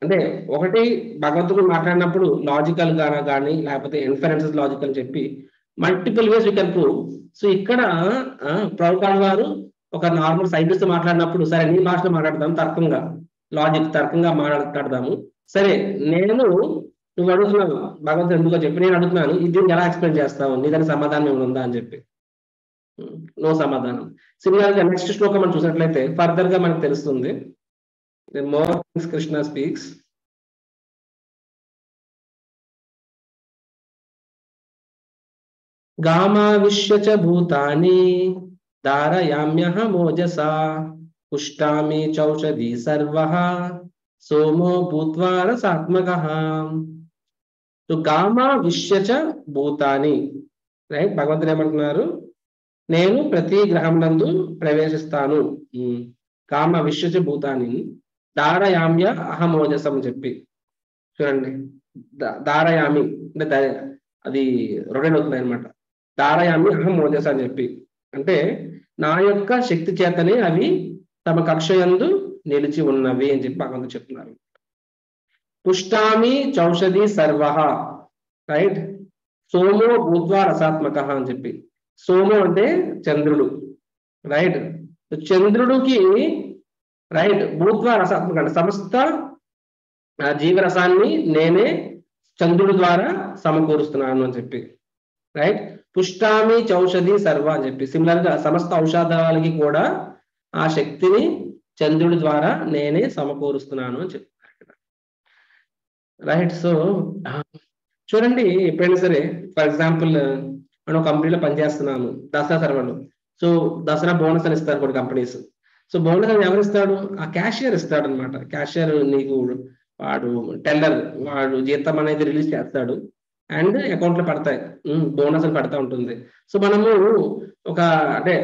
A: అంటే ఒకటి భగవంతుడు మాట్లాడినప్పుడు లాజికల్ గా కానీ లేకపోతే ఇన్ఫరెన్సెస్ లాజికల్ అని చెప్పి multiple ways we can prove. So ఇక్కడ ప్రభుపాద వారు ఒక నార్మల్ సైంటిస్ట్ మాట్లాడినప్పుడు, సరే నీ భాషలో మాట్లాడదాం, తర్కంగా మాట్లాడదాము, సరే నువ్వు అడుగుతున్నావు భగవంతుడు ఎందుకో చెప్పి, నేను అడుగుతున్నాను, ఇది ఎలా ఎక్స్ప్లెయిన్ చేస్తావు, నీ దాని సమాధానం ఏమైనా ఉందా అని చెప్పి. నో సమాధానం. సిమిలర్ గా నెక్స్ట్ శ్లోకం మనం చూసినట్లయితే ఫర్దర్ గా మనకు తెలుస్తుంది. More Krishna speaks. గామావిశ్య చ భూతాని ధారయామ్యహమోజసా పుష్టామి చౌషధి సర్వః సోమో భూత్వా రసాత్మకః. గామావిశ్య చ భూతాని, రైట్? భగవంతుడు ఏమంటున్నారు? నేను ప్రతి గ్రహం నందు ప్రవేశిస్తాను. కామ విశ్వచ భూతాని ధారయామ్య అహమోజసం చెప్పి చూడండి. ధారయామి అంటే అది రొడెనవుతున్నాయి అనమాట. ధారయామి అహమోజస అని చెప్పి అంటే నా యొక్క శక్తి చేతనే అవి తమ కక్షయందు నిలిచి ఉన్నవి అని చెప్పి భగవంతుడు చెప్తున్నారు. పుష్టామి చౌషధి సర్వః, రైట్? సోమో భూత్వా రసాత్మక అని చెప్పి. సోము అంటే చంద్రుడు, రైట్? చంద్రుడికి, రైట్, భూత్వా రసాత్మక అంటే సమస్త జీవరసాన్ని నేనే చంద్రుడి ద్వారా సమకూరుస్తున్నాను అని చెప్పి, రైట్? పుష్టామి చౌషధి సర్వ అని చెప్పి సిమిలర్ గా సమస్త ఔషధాలకి కూడా ఆ శక్తిని చంద్రుడి ద్వారా నేనే సమకూరుస్తున్నాను అని చెప్తున్నారు, రైట్? సో చూడండి, ఎప్పుడైనా సరే ఫర్ ఎగ్జాంపుల్ మనం కంపెనీలో పనిచేస్తున్నాము, దసరా సెలవులు. సో దసరా బోనస్ అని ఇస్తారు కొన్ని కంపెనీస్. సో బోనస్ అని ఎవరు ఇస్తాడు? ఆ క్యాషియర్ ఇస్తాడు అనమాట. క్యాషియర్ నీకు వాడు టెల్లర్, వాడు జీతం అనేది రిలీజ్ చేస్తాడు అండ్ అకౌంట్ లో పడతాయి, బోనస్ అని పడతా ఉంటుంది. సో మనము ఒక అంటే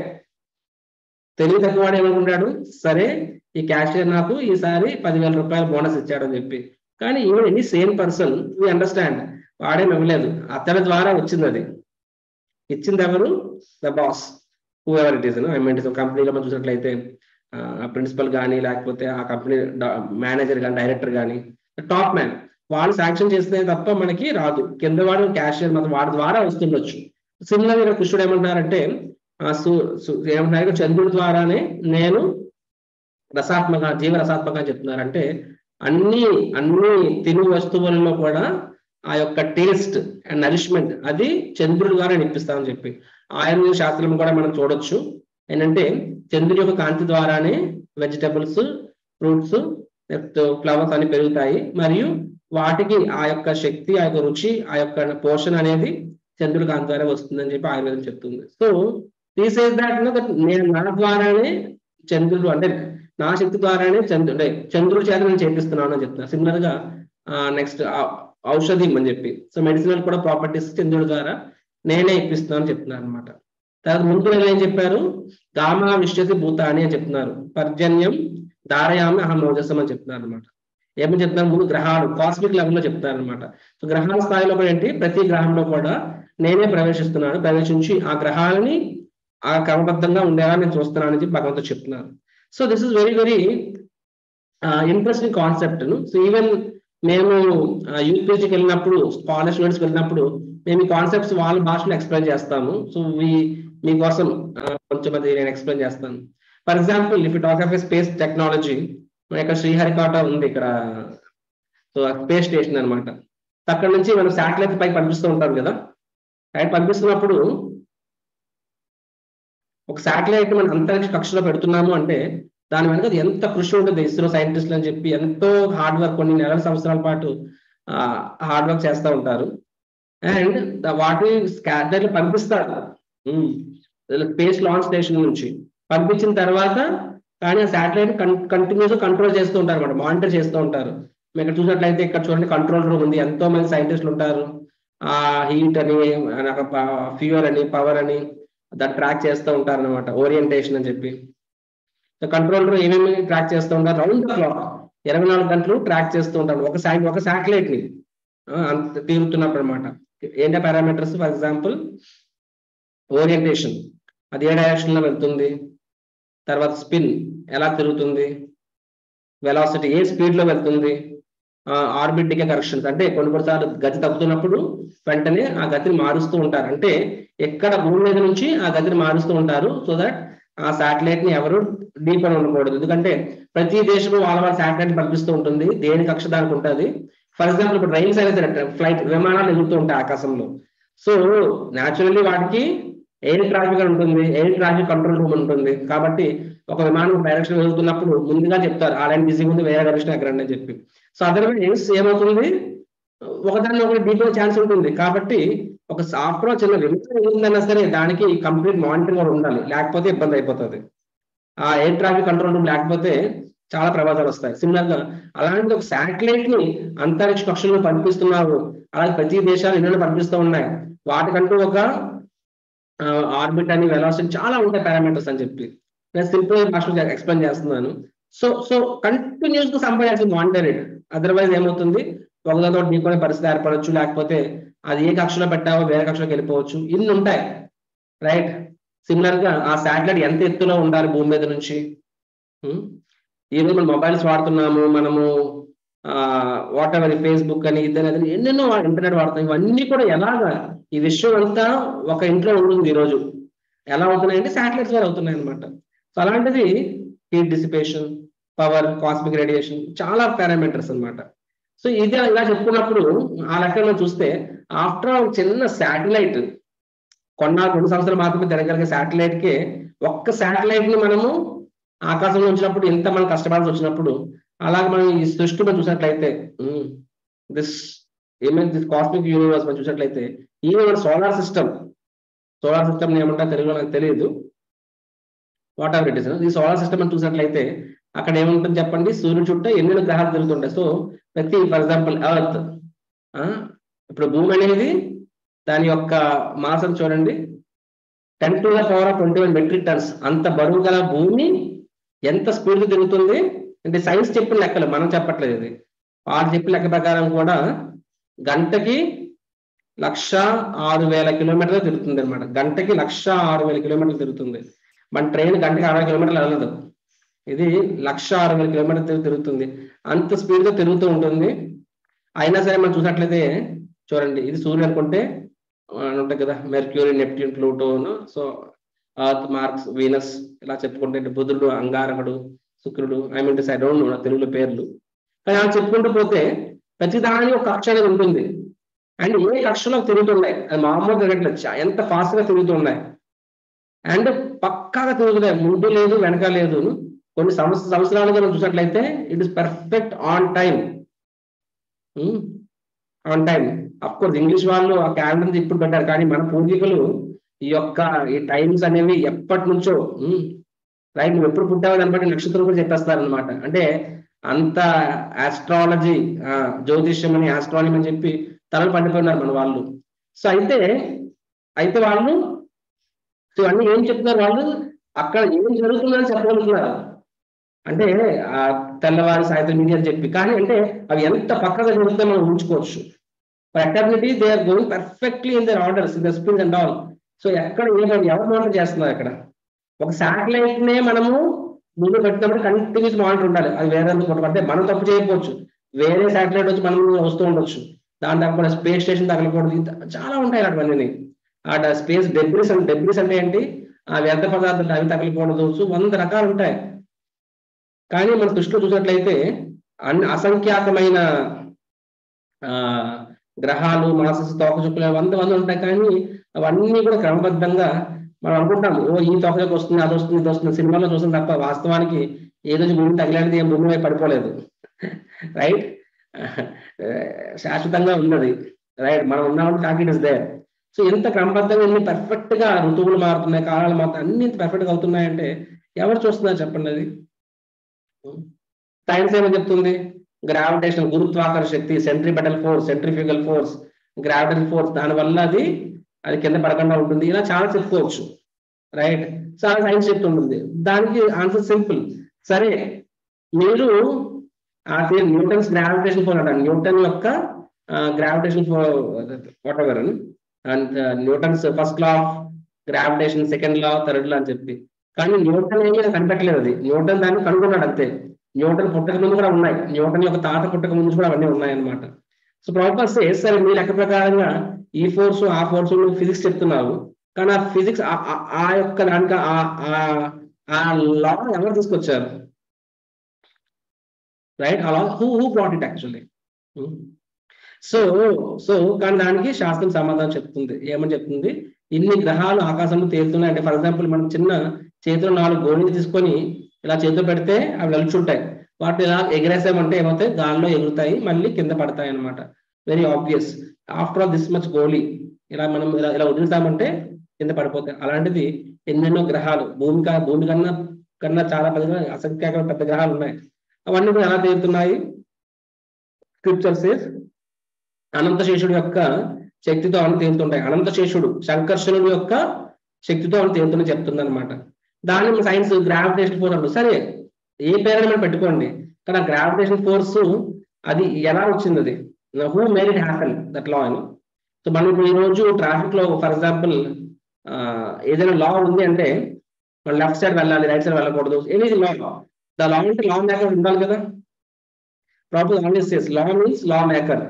A: తెలివి తక్కువ వాడు ఏమనుకుంటాడు, సరే ఈ క్యాషియర్ నాకు ఈసారి 10,000 రూపాయలు బోనస్ ఇచ్చాడని చెప్పి. కానీ even any same person we understand వాడేం ఇవ్వలేదు, అతని ద్వారా వచ్చింది. అది ఇచ్చింది ఎవరు? The boss, who ever it is. కంపెనీలో మనం చూసినట్లయితే ప్రిన్సిపల్ కానీ లేకపోతే ఆ కంపెనీ మేనేజర్ కానీ డైరెక్టర్ కానీ టాప్ మ్యాన్ వాళ్ళు శాంక్షన్ చేస్తే తప్ప మనకి రాదు. కింద వాడు క్యాషియర్ మాత్రం వాడి ద్వారా వస్తుండొచ్చు. సిమిలర్గా కృష్ణుడు ఏమంటున్నారంటే ఏమంటున్నారు? చంద్రుడి ద్వారానే నేను రసాత్మక జీవరసాత్మక అని చెప్తున్నారంటే అన్ని తిను వస్తువులలో కూడా ఆ యొక్క టేస్ట్ అండ్ నరిష్మెంట్ అది చంద్రుడి ద్వారా నిప్పిస్తామని చెప్పి ఆయుర్వేద శాస్త్రం కూడా మనం చూడొచ్చు. ఏంటంటే చంద్రుడి యొక్క కాంతి ద్వారానే వెజిటబుల్స్, ఫ్రూట్స్, ఫ్లవర్స్ అన్ని పెరుగుతాయి. మరియు వాటికి ఆ యొక్క శక్తి, ఆ యొక్క రుచి, ఆ యొక్క పోషణ అనేది చంద్రుడి కాంతి ద్వారా వస్తుందని చెప్పి ఆయుర్వేదం చెప్తుంది. సో దిస్ ఈస్ దట్ నేను నా ద్వారానే చంద్రుడు అంటే నా శక్తి ద్వారానే చంద్రుడి చేత నేను చేపిస్తున్నాను అని చెప్తున్నా. సిమిలర్ గా నెక్స్ట్ ఔషధి అని చెప్పి, సో మెడిసినల్ కూడా ప్రాపర్టీస్ చంద్రుడి ద్వారా నేనే ఇప్పిస్తున్నాను అని చెప్తున్నారు అనమాట. తర్వాత ముందు ఏం చెప్పారు? గామా విశ్వసి భూతాని అని చెప్తున్నారు. పర్జన్యం ధారయామి అహమోజసం అని చెప్తున్నారు అనమాట. ఏమని చెప్తున్నారు? ముందు గ్రహాలు కాస్మిక్ లెవెల్లో చెప్తారు అనమాట. సో గ్రహాల స్థాయిలో కూడా ఏంటి, ప్రతి గ్రహంలో కూడా నేనే ప్రవేశించి ఆ గ్రహాలని ఆ క్రమబద్ధంగా ఉండేలా నేను చూస్తున్నాను అని చెప్పి భగవంతుడు చెప్తున్నారు. So this is very very interesting concept. So even మేము యూపీజీకి వెళ్ళినప్పుడు, కాలేజ్ స్టూడెంట్స్కి వెళ్ళినప్పుడు మేము ఈ కాన్సెప్ట్స్ వాళ్ళ భాషలో ఎక్స్ప్లెయిన్ చేస్తాము. సో మీకోసం కొంచెం అది నేను ఎక్స్ప్లెయిన్ చేస్తాను. For example if you talk of space technology, మన ఇక్కడ శ్రీహరికోట ఉంది ఇక్కడ. సో స్పేస్ స్టేషన్ అనమాట. అక్కడ నుంచి మనం శాటిలైట్ పైకి పంపిస్తూ ఉంటాం కదా. రైట్? పంపిస్తున్నప్పుడు ఒక శాటిలైట్ మనం అంతరిక్ష కక్షలో పెడుతున్నాము అంటే దాని వెనక ఎంత కృషి ఉంటుంది. ఇస్రో సైంటిస్టులు అని చెప్పి ఎంతో హార్డ్ వర్క్, కొన్ని నెలల సంవత్సరాల పాటు హార్డ్ వర్క్ చేస్తూ ఉంటారు. అండ్ వాటిని శాటిలైట్ పంపిస్తారు స్పేస్ లాంచ్ స్టేషన్ నుంచి. పంపించిన తర్వాత కానీ ఆ శాటిలైట్ కంటిన్యూస్ కంట్రోల్ చేస్తూ ఉంటారు అన్నమాట, మానిటర్ చేస్తూ ఉంటారు. మేము ఇక్కడ చూసినట్లయితే ఇక్కడ చూడండి కంట్రోల్ రూమ్ ఉంది, ఎంతో మంది సైంటిస్టులు ఉంటారు. ఆ హీట్ అని, ఫ్యూయల్ అని, పవర్ అని దాన్ని ట్రాక్ చేస్తూ ఉంటారు అనమాట. ఓరియంటేషన్ అని చెప్పి కంట్రోల్ రూమ్ ఏమేమి ట్రాక్ చేస్తూ ఉంటారు? రౌండ్ ద క్లాక్ 24 గంటలు ట్రాక్ చేస్తూ ఉంటారు ఒక శాటిలైట్ ని అంత తిరుగుతున్నప్పుడు అనమాట. ఏంటో పారామీటర్స్? ఫర్ ఎగ్జాంపుల్ ఓరియంటేషన్, అది ఏ డైరెక్షన్ లో వెళ్తుంది, తర్వాత స్పిన్ ఎలా తిరుగుతుంది, వెలాసిటీ ఏ స్పీడ్ లో వెళ్తుంది, ఆర్బిట్ డికే కరెక్షన్స్ అంటే కొన్నిసార్లు గతి తగ్గుతున్నప్పుడు వెంటనే ఆ గతిని మారుస్తూ ఉంటారు. అంటే ఎక్కడ భూమి మీద నుంచి ఆ గతిని మారుస్తూ ఉంటారు. సో దట్ ఆ శాటిలైట్ ని ఎవరు డీప్ అని ఉండకూడదు. ఎందుకంటే ప్రతి దేశము వాళ్ళ శాటిలైట్ పంపిస్తూ ఉంటుంది, దేని కక్ష దానికి ఉంటుంది. ఫర్ ఎగ్జాంపుల్ ఇప్పుడు రైల్స్ అనేది ఫ్లైట్ విమానాలు ఎగురుతూ ఉంటాయి ఆకాశంలో. సో న్యాచురల్లీ వాటికి ఎయిర్ ట్రాఫిక్ అని ఉంటుంది, ఎయిర్ ట్రాఫిక్ కంట్రోల్ రూమ్ ఉంటుంది. కాబట్టి ఒక విమానం డైరెక్షన్ వెళ్తున్నప్పుడు ముందుగా చెప్తారు ఆ లైన్ బిజీగా ఉంది, వేరే డైరెక్షన్ ఎక్కడండి అని చెప్పి. సో అదర్వైజ్ ఏమవుతుంది, ఒకదాన్ని ఒకటి ఢీకొనే ఛాన్స్ ఉంటుంది. కాబట్టి ఒక సాఫ్ట్వేర్ చిన్న విమానం ఉందన్నా సరే దానికి కంప్లీట్ మానిటరింగ్ కూడా ఉండాలి, లేకపోతే ఇబ్బంది అయిపోతుంది. ఆ ఎయిర్ ట్రాఫిక్ కంట్రోల్ రూమ్ లేకపోతే చాలా ప్రమాదాలు వస్తాయి. సిమిలర్ గా అలాంటి ఒక శాటిలైట్ ని అంతరిక్ష కక్షలో పంపిస్తున్నారు. అలాగే ప్రతి దేశాలు ఎన్నో పంపిస్తూ ఉన్నాయి. వాటికంటూ ఒక ఆర్బిట్ అని, వెలాసిటీ చాలా ఉంటాయి పారామీటర్స్ అని చెప్పి నేను సింపుల్ భాషలో ఎక్స్ప్లెయిన్ చేస్తున్నాను. సో సో కంటిన్యూస్ గా సంపాదించాల్సి మానిటరేట్. అదర్వైజ్ ఏమవుతుంది, ఒకదాతో ఢీకొనే పరిస్థితి ఏర్పడవచ్చు, లేకపోతే అది ఏ కక్షలో పెట్టావో వేరే కక్షలోకి వెళ్ళిపోవచ్చు. ఇన్ని ఉంటాయి, రైట్. సిమిలర్ గా ఆ శాటిలైట్ ఎంత ఎత్తులో ఉండాలి భూమి మీద నుంచి. ఈరోజు మనం మొబైల్స్ వాడుతున్నాము, మనము వాట్ ఎవర్ ఫేస్బుక్ అని ఇదని అదని ఎన్నెన్నో ఇంటర్నెట్ వాడుతాం. ఇవన్నీ కూడా ఎలాగా ఈ విషయం అంతా ఒక ఇంట్లో ఉంటుంది ఈరోజు. ఎలా అవుతున్నాయంటే శాటిలైట్స్ ద్వారా అవుతున్నాయి అనమాట. సో అలాంటిది heat dissipation, power, cosmic radiation, చాలా పారామీటర్స్ అనమాట. సో ఇది ఇలా చెప్పుకున్నప్పుడు ఆ లెక్కలో చూస్తే ఆఫ్టర్ ఒక చిన్న శాటిలైట్ కొన్ని సంవత్సరాలు మాత్రమే తిరగలిగే శాటిలైట్ కి, ఒక్క శాటిలైట్ ని మనము ఆకాశంలో ఉంచినప్పుడు ఎంత మనం కష్టపడాల్సి వచ్చినప్పుడు, అలాగే మనం ఈ సృష్టి మనం చూసినట్లయితే దిస్ కాస్మిక్ యూనివర్స్ మనం చూసినట్లయితే ఈవెన్ సోలార్ సిస్టమ్ ఏమంటారు తెలుగులో నాకు తెలియదు, వాట్ ఎవర్ ఇట్ ఇస్. ఈ సోలార్ సిస్టమ్ అని చూసినట్లయితే అక్కడ ఏముంటుంది చెప్పండి, సూర్యుడు చుట్టూ ఎన్నెన్నో గ్రహాలు తిరుగుతుంటాయి. సో ప్రతి ఫర్ ఎగ్జాంపుల్ ఎర్త్, ఇప్పుడు భూమి అనేది దాని యొక్క మాసం చూడండి 10⁻21 మెట్రిక్ టన్స్. అంత బరువు గల భూమి ఎంత స్పీడ్ తిరుగుతుంది అంటే సైన్స్ చెప్పిన లెక్కలు, మనం చెప్పట్లేదు. ఇది వాళ్ళు చెప్పిన లెక్క ప్రకారం కూడా గంటకి 106,000 కిలోమీటర్లు తిరుగుతుంది అనమాట. గంటకి 106,000 కిలోమీటర్లు తిరుగుతుంది. మన ట్రైన్ గంటకి 60 కిలోమీటర్లు వెళ్ళదు, ఇది 106,000 కిలోమీటర్లు తిరుగుతుంది. అంత స్పీడ్ గా తిరుగుతూ ఉంటుంది. అయినా సరే మనం చూసినట్లయితే చూడండి, ఇది సూర్యుడు అనుకుంటే ఉంటాయి కదా, Mercury, Neptune, Pluto, so earth, Mars, Venus, ఇలా చెప్పుకుంటే బుధుడు, అంగారకుడు, శుక్రుడు, I mean I don't know తెలుగులో పేర్లు. కానీ అలా చెప్పుకుంటూ పోతే ప్రతిదాని ఒక కక్ష అనేది ఉంటుంది. అండ్ ఏ కక్షలో తిరుగుతున్నాయి, అది మామూలు తిరగట్లేదు, ఎంత ఫాస్ట్ గా తిరుగుతున్నాయి. అండ్ పక్కాగా తిరుగుతున్నాయి, ముందు లేదు వెనక లేదు. కొన్ని సంవత్సరాలుగా మనం చూసినట్లయితే it is perfect on time. Of course English వాళ్ళు ఆ క్యాలెండర్ ఇప్పుడు పెట్టారు, కానీ మన పూర్వీకులు ఈ టైమ్స్ అనేవి ఎప్పటి నుంచో, రైట్, నువ్వు ఎప్పుడు పుట్టావు దాన్ని బట్టి నక్షత్రం కూడా చెప్పేస్తారు అనమాట. అంటే అంత ఆస్ట్రాలజీ, జ్యోతిష్యం అని, ఆస్ట్రానమీ అని చెప్పి తలలు పండిపోయినారు మన వాళ్ళు. సో అయితే వాళ్ళు అన్ని ఏం చెప్తున్నారు, వాళ్ళు అక్కడ ఏం జరుగుతుందని చెప్పగలుగుతున్నారు. అంటే తెల్లవారి సాయంత్రం మీడియా అని చెప్పి, కానీ అంటే అవి ఎంత పక్కగా జరుగుతుందో మనం ఊహించుకోవచ్చు. Eternity they are going perfectly in their orders, in the speed and all. So ఎక్కడ ఎవరు మానిటర్ చేస్తున్నారు? అక్కడ ఒక శాటిలైట్ నే మనము ముందు పెట్టినప్పుడు కంటిన్యూస్ మానిటర్ ఉండాలి. అది వేరే అంటే మనం తప్పు చేయకపోవచ్చు, వేరే శాటిలైట్ వచ్చి మనం వస్తూ ఉండొచ్చు, దాని తగ్గ స్పేస్ స్టేషన్ తగలకూడదు, చాలా ఉంటాయి అటువన్నీ. అటు స్పేస్ డెబ్రిస్ అంటే ఏంటి, ఆ వ్యర్థ పదార్థాలు అవి తగలకూడదు. సో 100 రకాలు ఉంటాయి. కానీ మన దృష్టిలో చూసినట్లయితే అన్ని అసంఖ్యాకమైన గ్రహాలు, మాసస్, తోకచుక్కలు 100 ఉంటాయి. కానీ అవన్నీ కూడా క్రమబద్ధంగా మనం అనుకుంటాము, ఈ తోకచుక్క వస్తుంది, అది వస్తుంది, ఇది వస్తుంది, సినిమాలో చూస్తాం తప్ప వాస్తవానికి ఏ రోజు భూమి తగిలేది ఏం భూమి పడిపోలేదు, రైట్. శాశ్వతంగా ఉన్నది, రైట్. మనం ఉన్నామంటే కాకి ఇట్ ఇస్ దేర్. సో ఎంత క్రమబద్ధంగా ఇన్ని పర్ఫెక్ట్ గా ఋతువులు మారుతున్నాయి, కాలాలు మారుతున్నాయి, అన్ని ఇంత పర్ఫెక్ట్ గా అవుతున్నాయంటే ఎవరు చూస్తున్నారు చెప్పండి? అది సైన్స్ ఏమని చెప్తుంది? గ్రావిటేషన్, గురుత్వాకర్షణ శక్తి, సెంట్రిఫ్యూగల్ ఫోర్స్, గ్రావిటరీ ఫోర్స్, దానివల్ల అది కింద పడకుండా ఉంటుంది. ఇలా చాలా చెప్పుకోవచ్చు, రైట్. చాలా సైన్స్ చెప్తుంటుంది. దానికి ఆన్సర్ సింపుల్. సరే, మీరు న్యూటన్స్ గ్రావిటేషన్ ఫోర్స్ అంటారు, న్యూటన్ యొక్క gravitation whatever, and Newton's first law of gravitation, second law, third law అని చెప్పి. కానీ న్యూటన్ ఏమీ కనిపెట్టలేదు, అది న్యూటన్ దాన్ని కనుగొన్నాడు అంతే. న్యూటన్ పుట్టక ముందు కూడా ఉన్నాయి, న్యూటన్ యొక్క తాత పుట్టక ముందు కూడా అవన్నీ ఉన్నాయన్నమాట. సో ప్రాపర్ సేస్, సరే మీ లెక్క ప్రకారంగా ఈ ఫోర్స్ ఆ ఫోర్స్ ఫిజిక్స్ చెప్తున్నారు, కానీ ఆ ఫిజిక్స్ ఆ యొక్క దానికి ఆ లా ఎవరు తీసుకొచ్చారు, రైట్? ఆ law who brought it actually. So కానీ దానికి శాస్త్రం సమాధానం చెప్తుంది. ఏమని చెప్తుంది? ఇన్ని గ్రహాలు ఆకాశంలో తేలుతున్నాయి అంటే ఫర్ ఎగ్జాంపుల్ మనం చిన్న చేతిలో 4 గోళీలు తీసుకొని ఇలా చేతిలో పెడితే అవి వెలుచుంటాయి. వాటిని ఇలా ఎగిరేసామంటే ఏమవుతాయి, గాల్లో ఎగురుతాయి, మళ్ళీ కింద పడతాయి అనమాట. Very obvious. After all this much గోళీ ఇలా మనం ఇలా వదులుతామంటే కింద పడిపోతాయి. అలాంటిది ఎన్నెన్నో గ్రహాలు భూమి కన్నా చాలా పెద్దగా అసంఖ్యాక పెద్ద గ్రహాలు ఉన్నాయి. అవన్నీ కూడా ఎలా తేలుతున్నాయి? స్క్రిప్చర్ సేస్ అనంతశేషుడు యొక్క శక్తితో అని తేలుతుంటాయి. అనంతశేషుడు సంకర్షణుడు యొక్క శక్తితో అని తేలుతుందని చెప్తుంది అనమాట. దాన్ని సైన్స్ గ్రావిటేషన్ ఫోర్స్ అంటారు. సరే, ఏ పేరైనా మనం పెట్టుకోండి, కానీ ఆ గ్రావిటేషన్ ఫోర్స్ అది ఎలా వచ్చింది, అది who made it happen that law అని. సో మనం ఇప్పుడు ఈ రోజు ట్రాఫిక్ లో ఫర్ ఎగ్జాంపుల్ ఏదైనా లా ఉంది అంటే మనం లెఫ్ట్ సైడ్ వెళ్ళాలి, రైట్ సైడ్ వెళ్ళకూడదు, ఏది లా. ద లా అంటే లా మేకర్ ఉండాలి కదా. ప్రాపర్ ఆల్వేస్ సేస్ లా మీన్స్ లా మేకర్,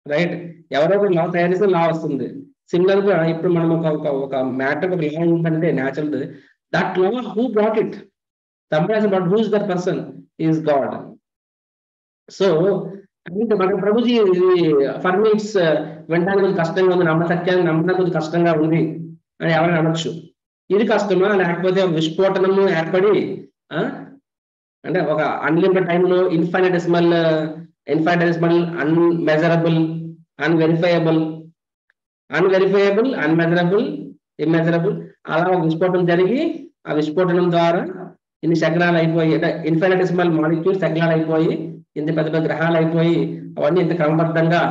A: రైట్? ఎవరో లా తయారు చేస్తే లా వస్తుంది. సిమిలర్ గా ఇప్పుడు మనం ఒక మ్యాటర్ ఒక లా ఉందంటే natural, that law who brought it, but who is that person is God. So అంటే మన ప్రభుజీ ఫర్ మీ ఇట్స్ వినడానికి కొంచెం కష్టంగా ఉంది, నమ్మడానికి కొంచెం కష్టంగా ఉంది అని ఎవరైనా అనొచ్చు. ఇది కష్టమా, లేకపోతే విస్ఫోటనము ఏర్పడి అంటే ఒక అన్లిమిటెడ్ టైంలో ఇన్ఫైనటెసిమల్, అన్మెజరబుల్, అన్వెరిఫైయబుల్, అన్మెజరబుల్, ఇమ్మెజరబుల్, అలా ఒక విస్ఫోటనం జరిగి ఆ విస్ఫోటనం ద్వారా ఇన్ని శకలాలు అయిపోయి, అంటే ఇన్ఫైనటెసిమల్ మాలిక్యూల్స్ శకలాలు అయిపోయి ఇంత పెద్ద పెద్ద గ్రహాలు అయిపోయి అవన్నీ ఇంత క్రమబద్ధంగా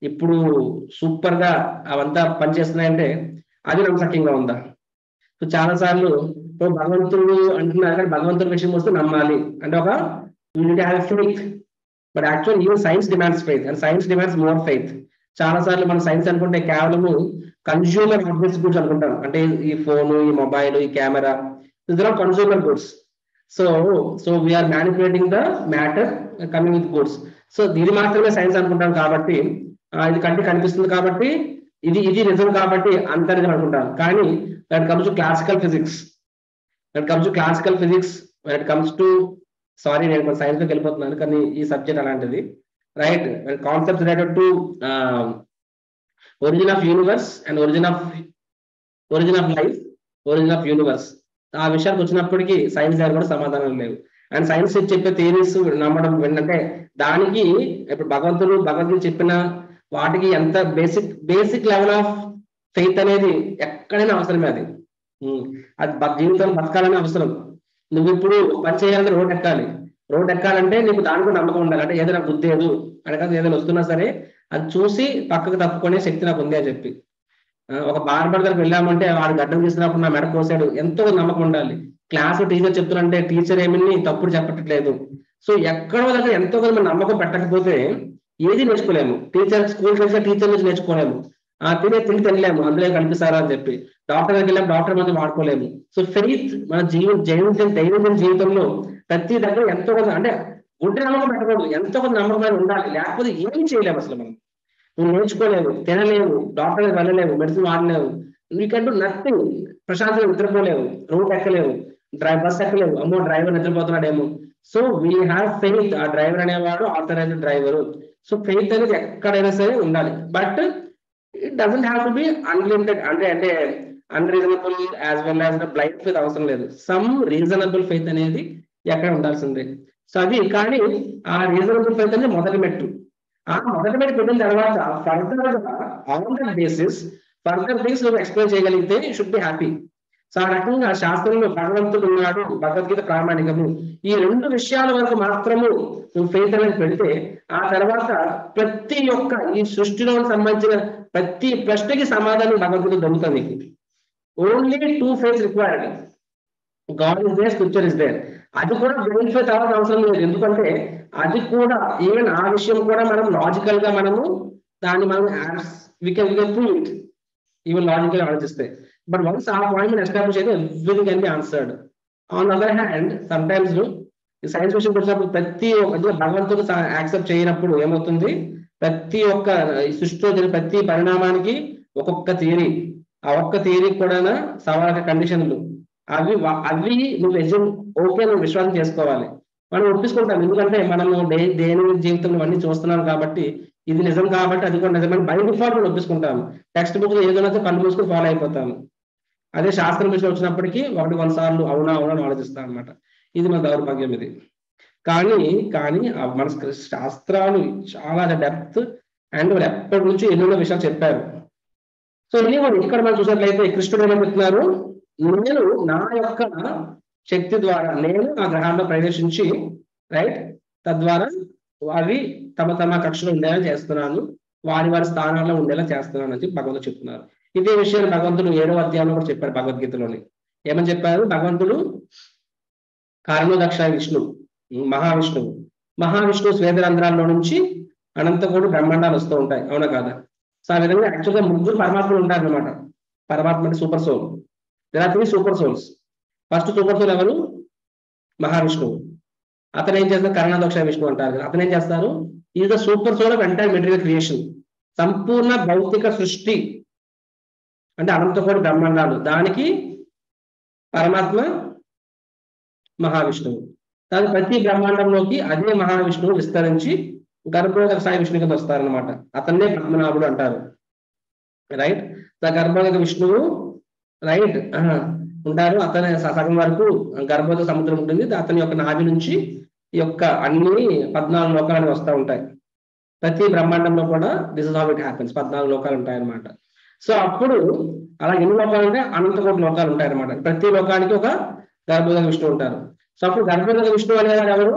A: ఇప్పుడు సూపర్ గా అవంతా పనిచేస్తున్నాయంటే అది నమ్మసక్యంగా ఉందా? సో చాలా సార్లు భగవంతుడు అంటున్నారు, కానీ భగవంతుడి విషయం వస్తే నమ్మాలి అంటే ఒక faith. But actual even science demands faith, and science demands more faith. చాలా సార్లు మనం సైన్స్ అనుకుంటే కేవలము కన్జ్యూమర్ ఆబ్జెక్ట్స్ గురించి అనుకుంటాం, అంటే ఈ ఫోను, ఈ మొబైల్, ఈ camera, these are consumer goods. So we're manipulating the matter coming with goods. So ఇది మాత్రమే సైన్స్ అనుకుంటాం కాబట్టి, ఇది కంటికి కనిపిస్తుంది కాబట్టి ఇది నిజం కాబట్టి అంత నిజం అనుకుంటాం. కానీ when it comes to classical physics, when it comes to sorry నేను సైన్స్ లోకి వెళ్ళిపోతున్నాను, కానీ ఈ సబ్జెక్ట్ అలాంటిది, right? Concepts related to origin of universe and origin of life, origin of universe, ఆ విషయానికి వచ్చినప్పటికీ సైన్స్ దగ్గర కూడా సమాధానం లేవు. అండ్ సైన్స్ చెప్పే థియరీస్ నమ్మడం ఏంటంటే దానికి ఇప్పుడు భగవంతుడు చెప్పిన వాటికి ఎంత బేసిక్ లెవెల్ ఆఫ్ ఫెయిత్ అనేది ఎక్కడైనా అవసరమే. అది జీవితంలో బతకాలనే అవసరం. నువ్వు ఇప్పుడు పని చేయాలంటే రోడ్ ఎక్కాలంటే నీకు దానికి నమ్మకం ఉండాలి. అంటే ఏదైనా బుద్ధి లేదు అని కాదు, ఏదైనా వస్తున్నా సరే అది చూసి పక్కకు తప్పుకునే శక్తి నాకు ఉంది అని చెప్పి. ఒక బార్బర్ దగ్గరికి వెళ్ళామంటే వాడు గడ్డం చేసినప్పుడు నా మెడ కోసాడు, ఎంతో నమ్మకం ఉండాలి. క్లాస్ టీచర్ చెప్తున్నారంటే టీచర్ ఏమీ తప్పుడు చెప్పట్లేదు. సో ఎక్కడో దగ్గర ఎంతో కొంత నమ్మకం పెట్టకపోతే ఏది నేర్చుకోలేము. స్కూల్ టీచర్ నుంచి నేర్చుకోలేము, తిని తినలేము, అందులో కనిపిస్తారా అని చెప్పి. డాక్టర్ దగ్గరికి వెళ్ళాము, డాక్టర్ మంది వాడుకోలేము. సో ఫెయిత్ మన దైనందిన జీవితంలో ప్రతి దగ్గర ఎంతో కొంత, అంటే గుడ్డి నమ్మకం పెట్టకూడదు, ఎంతో కొంత నమ్మకం ఉండాలి. లేకపోతే ఏం చేయలేము అసలు. మనం నువ్వు నేర్చుకోలేవు, తినలేవు, డాక్టర్ దగ్గరికి వెళ్ళలేవు, మెడిసిన్ వాడలేవు, యూ కెన్ డు నథింగ్. ప్రశాంతంగా నిద్రపోలేవు, రోడ్ ఎక్కలేవు, బస్ ఎక్కలేవు, అమ్మో డ్రైవర్ నిద్రపోతున్నాడేమో. So we have faith. ఆ డ్రైవర్ అనేవాడు ఆథరైజ్డ్ డ్రైవరు. సో ఫెయిత్ అనేది ఎక్కడైనా సరే ఉండాలి. But it doesn't have to be unlimited, అంటే unreasonable as well as blind faith అవసరం లేదు. సమ్ రీజనబుల్ ఫెయిత్ అనేది ఎక్కడ ఉండాల్సిందే. సో అది, కానీ ఆ రీజనబుల్ ఫెయిత్ అనేది మొదటి మెట్టు. ఆ మొదటి మెట్టు పెట్టిన తర్వాత further on that basis further things నువ్వు ఎక్స్ప్లెయిన్ చేయగలిగితే you should be happy. So ఆ రకంగా శాస్త్రంలో భగవంతుడు ఉన్నాడు, భగవద్గీత ప్రామాణికము, ఈ 2 విషయాల వరకు మాత్రము నువ్వు ఫెయిత్ అనేది పెడితే ఆ తర్వాత ప్రతి ఒక్క ఈ సృష్టిలో సంబంధించిన ప్రతి ప్రశ్నకి సమాధానం భగవంతుడు దొరుకుతుంది నీకు. Only 2 faith required. God is there, scripture is there. అది కూడా బ్లైండ్ ఫెయిత్ అవ్వాల్సిన అవసరం లేదు. ఎందుకంటే అది కూడా ఈవెన్ ఆ విషయం కూడా మనం లాజికల్ గా మనము దాన్ని మనం we can prove it even logical ఆలోచిస్తే. బట్ వన్స్ ఆ పాయింట్ ఎస్టాబ్లిష్ అయితే everything can be answered. On other hand some times science విషయం వచ్చినప్పుడు ప్రతి ఒక్క భగవంతుడు యాక్సెప్ట్ చేయనప్పుడు ఏమవుతుంది, ప్రతి ఒక్క సృష్టిలో జరిగిన ప్రతి పరిణామానికి ఒక్కొక్క థియరీ, ఆ ఒక్క థియరీ కూడా సవాళ్ళ కండిషన్లు అవి నువ్వు ఓకే నువ్వు విశ్వాసం చేసుకోవాలి. మనం ఒప్పించుకుంటాం, ఎందుకంటే మనము దేని జీవితంలో అన్ని చూస్తున్నాం కాబట్టి ఇది నిజం కాబట్టి అది కూడా నిజమని బై డిఫాల్ట్ కూడా ఒప్పించుకుంటాము. టెక్స్ట్ బుక్ లో ఏదైనా కళ్ళు మూసుకుని ఫాలో అయిపోతాము. అదే శాస్త్రం విషయం వచ్చినప్పటికీ ఒకటి కొన్నిసార్లు అవునా అవునా అని ఆలోచిస్తాం అనమాట. ఇది మన దౌర్భాగ్యం ఇది. కానీ మన శాస్త్రాలు చాలా డెప్త్ అండ్ ఎప్పటి నుంచి ఎన్నో విషయాలు చెప్పారు. సో ఇక్కడ మనం చూసినట్లయితే కృష్ణుడు ఏమని చెప్తున్నారు, నేను నా యొక్క శక్తి ద్వారా నేను ఆ గ్రహాల్లో ప్రవేశించి రైట్ తద్వారా వారి తమ కక్షలో ఉండేలా చేస్తున్నాను, వారి స్థానాల్లో ఉండేలా చేస్తున్నాను అని చెప్పి భగవంతుడు చెప్తున్నారు. ఇదే విషయాన్ని భగవంతుడు 7వ అధ్యాయంలో కూడా చెప్పారు. భగవద్గీతలోని ఏమని చెప్పారు భగవంతుడు, కారణోదక్ష విష్ణువు మహావిష్ణువు శ్వేతరంధ్రాల్లో నుంచి అనంతకోటి బ్రహ్మాండాలు వస్తూ ఉంటాయి, అవునా కాదా? సో ఆ విధంగా యాక్చువల్గా 3 పరమాత్మలు ఉంటారు అనమాట. పరమాత్మ అంటే super soul. There are 3 super souls. First super soul ఎవరు? మహావిష్ణువు. అతను ఏం చేస్తారు? కరణాదోక్ష విష్ణువు అంటారు కదా. అతను ఏం చేస్తారు? Is the super soul of entire material creation. సంపూర్ణ భౌతిక సృష్టి అంటే అనంతకోటి బ్రహ్మాండాలు, దానికి పరమాత్మ మహావిష్ణువు. దాని ప్రతి బ్రహ్మాండంలోకి అదే మహావిష్ణువు విస్తరించి గర్భోదక సాయి విష్ణు కింద వస్తారనమాట. అతన్నే పద్మనాభుడు అంటారు, రైట్? గర్భోదక విష్ణువు రైట్ ఉంటారు. అతని సగం వరకు గర్భోదక సముద్రం ఉంటుంది. అతని యొక్క నాభి నుంచి ఈ యొక్క అన్ని 14 లోకాలు వస్తూ ఉంటాయి. ప్రతి బ్రహ్మాండంలో కూడా this is how it happens. 14 లోకాలు ఉంటాయి అనమాట. సో అప్పుడు అలా ఎన్ని లోకాలు ఉంటే అనంతకోటి లోకాలు ఉంటాయి అనమాట. ప్రతి లోకానికి ఒక గర్భోదక విష్ణువు ఉంటారు. సో అప్పుడు గర్భోదక విష్ణువు అనేవారు ఎవరు?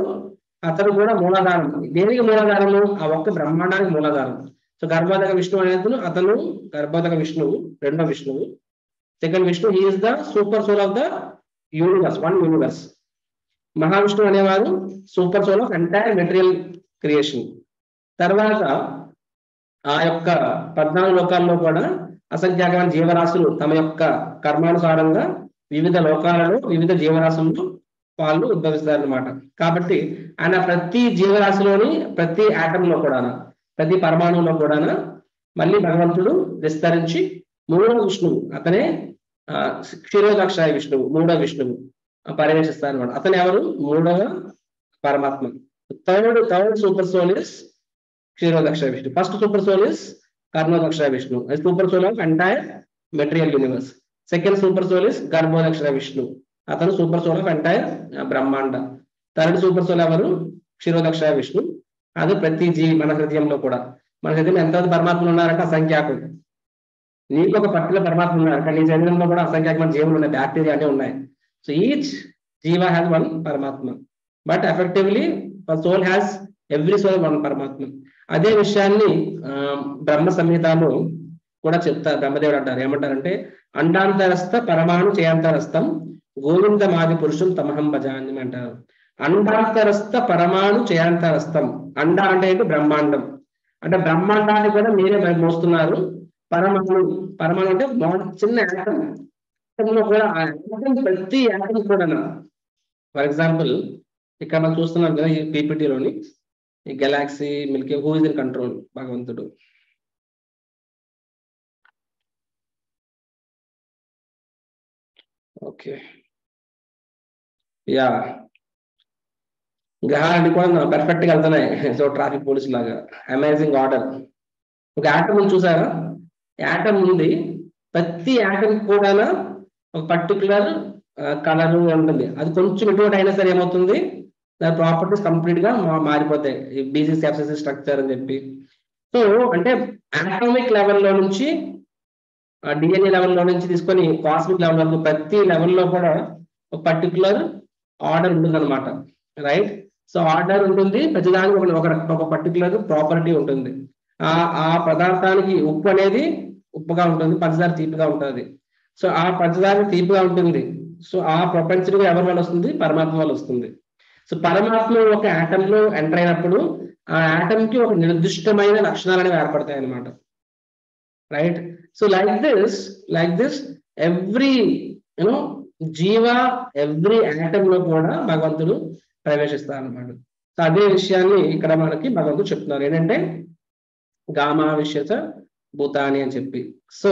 A: అతను కూడా మూలాధారం. దేనికి మూలాధారము? ఆ ఒక్క బ్రహ్మాండానికి మూలాధారం. సో గర్భోదక విష్ణువు అనేది అతను గర్భోదక విష్ణువు, రెండో విష్ణువు. Second Vishnu, he is the super soul of the universe, one universe. మహావిష్ణువు అనేవారు super soul of entire material creation. తర్వాత ఆ యొక్క 14 లోకాల్లో కూడా అసంఖ్యాకమైన జీవరాశులు తమ యొక్క కర్మానుసారంగా వివిధ లోకాలలో వివిధ జీవరాశులు వాళ్ళు ఉద్భవిస్తారనమాట. కాబట్టి ఆయన ప్రతి జీవరాశిలోని ప్రతి ఆటంలో కూడా ప్రతి పరమాణువులో కూడా మళ్ళీ భగవంతుడు విస్తరించి 3వ విష్ణువు, అతనే క్షీరోదాక్షాయ విష్ణువు, 3వ విష్ణువు పర్యవేశిస్తారనమాట. అతను ఎవరు? 3వ పరమాత్మ. Third super soul is Kshirodakshaya Vishnu. First super soul is Karnodakshaya Vishnu, super soul of entire material universe. Second super soul is Garbhodaksha Vishnu, అతను super soul of entire Brahmanda. Third super soul ఎవరు? క్షీరోదక్ష విష్ణు. అది ప్రతి జీవి మన హృదయంలో కూడా. మన హృదయంలో ఎంతమంది పరమాత్మలు ఉన్నారంటే అసంఖ్యాకం. నీకు ఒక పర్టికులర్ పరమాత్మ ఉన్నారు, కానీ నీ శరీరంలో కూడా అసంఖ్యాకమైన జీవులు ఉన్నాయి, బ్యాక్టీరియా అంటే ఉన్నాయి. సో ఈచ్ జీవ హ్యాస్ వన్ పరమాత్మ, but effectively soul has every soul one పరమాత్మ. అదే విషయాన్ని బ్రహ్మ సంహితలో కూడా చెప్తారు. బ్రహ్మదేవుడు అంటారు, ఏమంటారంటే అండాంతరస్థ పరమాణు చేయంతరస్థం గోవిందమాది పురుషులు తమహం భజాని అంటారు. అండాంతరస్థ పరమాణు చేయంతరస్థం. అండ అంటే ఏంటి? బ్రహ్మాండం. అంటే బ్రహ్మాండాన్ని కూడా మీరే మోస్తున్నారు. పరమాణు అంటే చిన్న యాటంలో కూడా ప్రతి యాటం కూడా, ఫర్ ఎగ్జాంపుల్ ఇక్కడ మనం చూస్తున్నాం కదా ఈ పీపీటీలోని ఈ Galaxy, Milky, who is in control? భగవంతుడు. ఓకే, యా, గ్రహాలన్నీ కూడా పర్ఫెక్ట్ గా వెళ్తున్నాయి. సో ట్రాఫిక్ పోలీస్ లాగా అమేజింగ్ ఆర్డర్. ఒక యాటం చూసారా? యాటం ఉంది, ప్రతి యాటం కూడా ఒక పర్టికులర్ కలర్ ఉంటుంది. అది కొంచెం ఎటువంటి అయినా సరే ఏమవుతుంది, దాని ప్రాపర్టీస్ కంప్లీట్ గా మారిపోతాయి. బీసీసీ ఎఫ్సీసీ స్ట్రక్చర్ అని చెప్పి. సో అంటే అటామిక్ లెవెల్లో నుంచి డిఎన్ఏ లెవెల్లో నుంచి తీసుకొని కాస్మిక్ లెవెల్ వరకు ప్రతి లెవెల్లో కూడా ఒక పర్టికులర్ ఆర్డర్ ఉంటుంది అనమాట, రైట్? సో ఆర్డర్ ఉంటుంది, ప్రతిదానికి ఒక పర్టికులర్ ప్రాపర్టీ ఉంటుంది. ఆ పదార్థానికి ఉప్పు అనేది ఉప్పుగా ఉంటుంది, పంచదార తీపిగా ఉంటుంది. సో ఆ పంచదార తీపిగా ఉంటుంది. సో ఆ ప్రపంచంలో ఎవరి వల్ల వస్తుంది? పరమాత్మ వల్ల వస్తుంది. సో పరమాత్మ ఒక ఆటమ్ లో ఎంటర్ అయినప్పుడు ఆ ఆటమ్ కి ఒక నిర్దిష్టమైన లక్షణాలు అనేవి ఏర్పడతాయి అన్నమాట, right? So like this every జీవ, ఎవ్రీ ఆటమ్ లో కూడా భగవంతుడు ప్రవేశిస్తారు అన్నమాట. సో అదే విషయాన్ని ఇక్కడ మనకి భగవంతుడు చెప్తున్నారు, ఏంటంటే గామావిష్యత భూతాని అని చెప్పి. సో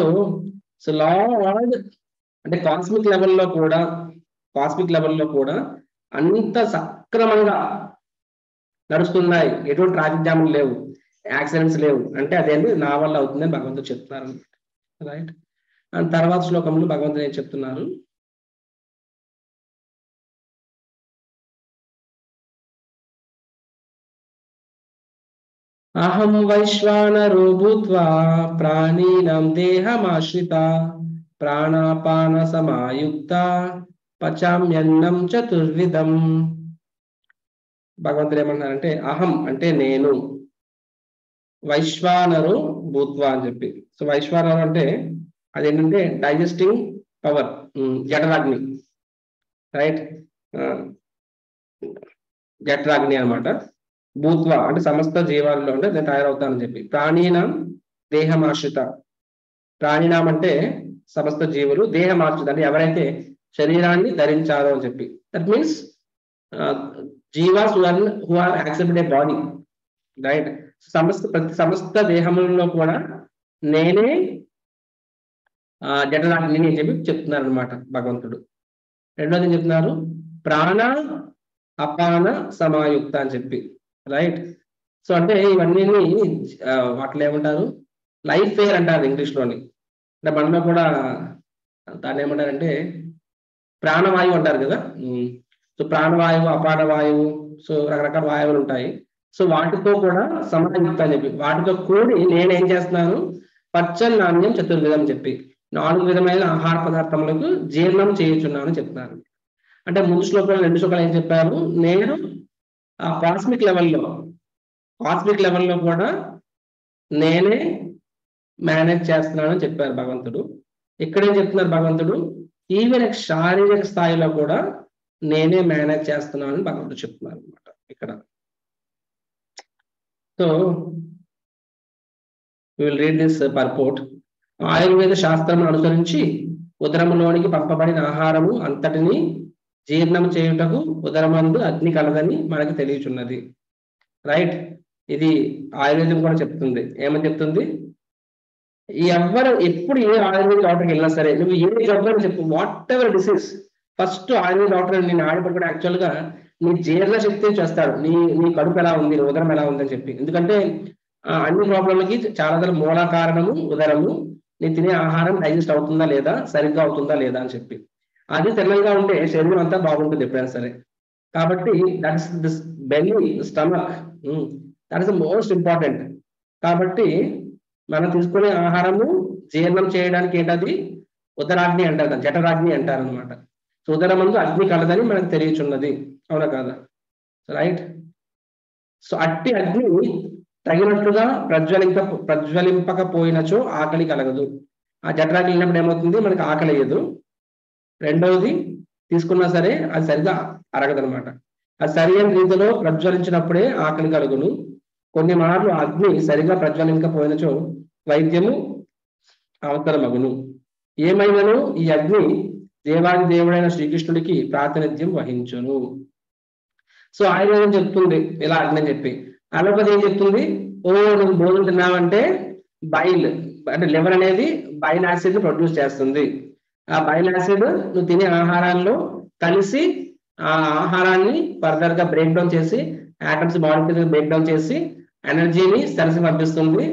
A: లార్డ్ అంటే కాస్మిక్ లెవెల్లో కూడా అంత సక్రమంగా నడుస్తున్నాయి, ఎటువంటి ట్రాఫిక్ జాములు లేవు. యాక్సిడెంట్స్ లేవు అంటే అదేంటి నా వల్ల అవుతుందని భగవంతుడు చెప్తున్నారు, రైట్. అండ్ తర్వాత శ్లోకంలో భగవంతుడు ఏం చెప్తున్నారు, అహం వైశ్వానరో భూత్వా ప్రాణినాం దేహమాశ్రిత ప్రాణాపాన సమాయుక్త పచామ్యన్నం చతుర్విధం. భగవంతుడు ఏమంటున్నారంటే అహం అంటే నేను, వైశ్వానరు భూత్వా అని చెప్పి. సో వైశ్వానరు అంటే అదేంటంటే డైజెస్టింగ్ పవర్, జఠరాగ్ని, రైట్, జఠరాగ్ని అనమాట. భూత్వా అంటే సమస్త జీవాల్లో అంటే నేను తయారవుతానని చెప్పి. ప్రాణీనాం దేహమాశ్రిత, ప్రాణీనాం అంటే సమస్త జీవులు, దేహమాశ్రిత అంటే ఎవరైతే శరీరాన్ని ధరించారో అని చెప్పి. దట్ మీన్స్ జీవాస్ who are accepted a body, right. ప్రతి సమస్త దేహములలో కూడా నేనే జఠరాగ్ని అని చెప్పి చెప్తున్నారు అనమాట భగవంతుడు. రెండోది ఏం చెప్తున్నారు, ప్రాణ అపాన సమాయుక్త అని చెప్పి, రైట్. సో అంటే ఇవన్నీ వాటిలో ఏమంటారు, లైఫ్ ఫేర్ అంటారు ఇంగ్లీష్లోని. అంటే మనలో కూడా దాన్ని ఏమంటారంటే ప్రాణవాయువు అంటారు కదా. సో ప్రాణవాయువు, అపానవాయువు, సో రకరకాల వాయువులు ఉంటాయి. సో వాటితో కూడా సమాయుక్త అని చెప్పి, వాటితో కూడి నేనేం చేస్తున్నాను, పచ్చని నాణ్యం చతుర్విధం చెప్పి 4 విధమైన ఆహార పదార్థములకు జీర్ణం చేయుచున్నాను అని చెప్తున్నారు. అంటే ముందు శ్లోకాలు 2 శ్లోకాలు ఏం చెప్పారు, నేను ఆ కాస్మిక్ లెవెల్లో కూడా నేనే మేనేజ్ చేస్తున్నాను అని చెప్పారు భగవంతుడు. ఇక్కడేం చెప్తున్నారు భగవంతుడు, ఈవెన్ శారీరక స్థాయిలో కూడా నేనే మేనేజ్ చేస్తున్నాను అని భగవంతుడు చెప్తున్నారు అనమాట ఇక్కడ. So we will read this purport. Ayurveda శాస్త్రం అనుసరించి ఉదరములోనికి పంపబడిన ఆహారము అంతటిని జీర్ణం చేయుటకు ఉదరమందు అగ్ని కలదని మనకు తెలియచున్నది, రైట్. ఇది ఆయుర్వేదం కూడా చెప్తుంది. ఏమని చెప్తుంది, ఎప్పుడు ఏ ఆయుర్వేద డాక్టర్కి వెళ్ళినా సరే, నువ్వు ఏ జబ్బు చెప్పు, what ever disease, first Ayurveda doctor నేను ఆడపడి కూడా యాక్చువల్ గా నీ జీర్ణ శక్తిని చేస్తాడు, నీ కడుపు ఎలా ఉంది, ఉదరం ఎలా ఉందని చెప్పి. ఎందుకంటే అన్ని ప్రాబ్లంలకి చాలా మూల కారణము ఉదరము. నీ తినే ఆహారం డైజెస్ట్ అవుతుందా లేదా, సరిగ్గా అవుతుందా లేదా అని చెప్పి. అది తెల్లంగా ఉంటే శరీరం అంతా బాగుంటుంది ఎప్పుడైనా సరే. కాబట్టి that is this belly, stomach, that is the most important. కాబట్టి మనం తీసుకునే ఆహారము జీర్ణం చేయడానికి ఏంటది, ఉదరాగ్ని అంటారు, జఠరాగ్ని అంటారు అనమాట. సో ఉదరమందు అగ్ని కలదని మనకు తెలియచున్నది, అవునా కాదా, రైట్. సో అట్టి అగ్ని తగినట్లుగా ప్రజ్వలింపకపోయినచో ఆకలి కలగదు. ఆ జఠరాగ్ని వెళ్ళినప్పుడు ఏమవుతుంది, మనకి ఆకలి అయ్యదు. రెండవది తీసుకున్నా సరే అది సరిగా అరగదనమాట. అది సరైన రీతిలో ప్రజ్వలించినప్పుడే ఆకలి కలుగును. కొన్ని మార్లు అగ్ని సరిగా ప్రజ్వలించకపోయినచో వైద్యము అవసరమగును. ఏమైనను ఈ అగ్ని దేవాది దేవుడైన శ్రీకృష్ణుడికి ప్రాతినిధ్యం వహించును. సో ఆయుర్వేదం చెప్తుంది ఇలా అగ్ని అని చెప్పి. అలోపతి ఏం చెప్తుంది, నువ్వు భోజనం తిన్నావంటే బైల్ అంటే లివర్ అనేది బైల్ యాసిడ్ ప్రొడ్యూస్ చేస్తుంది. ఆ బైల్ యాసిడ్ నువ్వు తినే ఆహారాల్లో కలిసి ఆ ఆహారాన్ని ఫర్దర్ గా బ్రేక్ డౌన్ చేసి, ఆటమ్స్ బాడీ బ్రేక్ డౌన్ చేసి ఎనర్జీని సెల్స్ పంపిస్తుంది.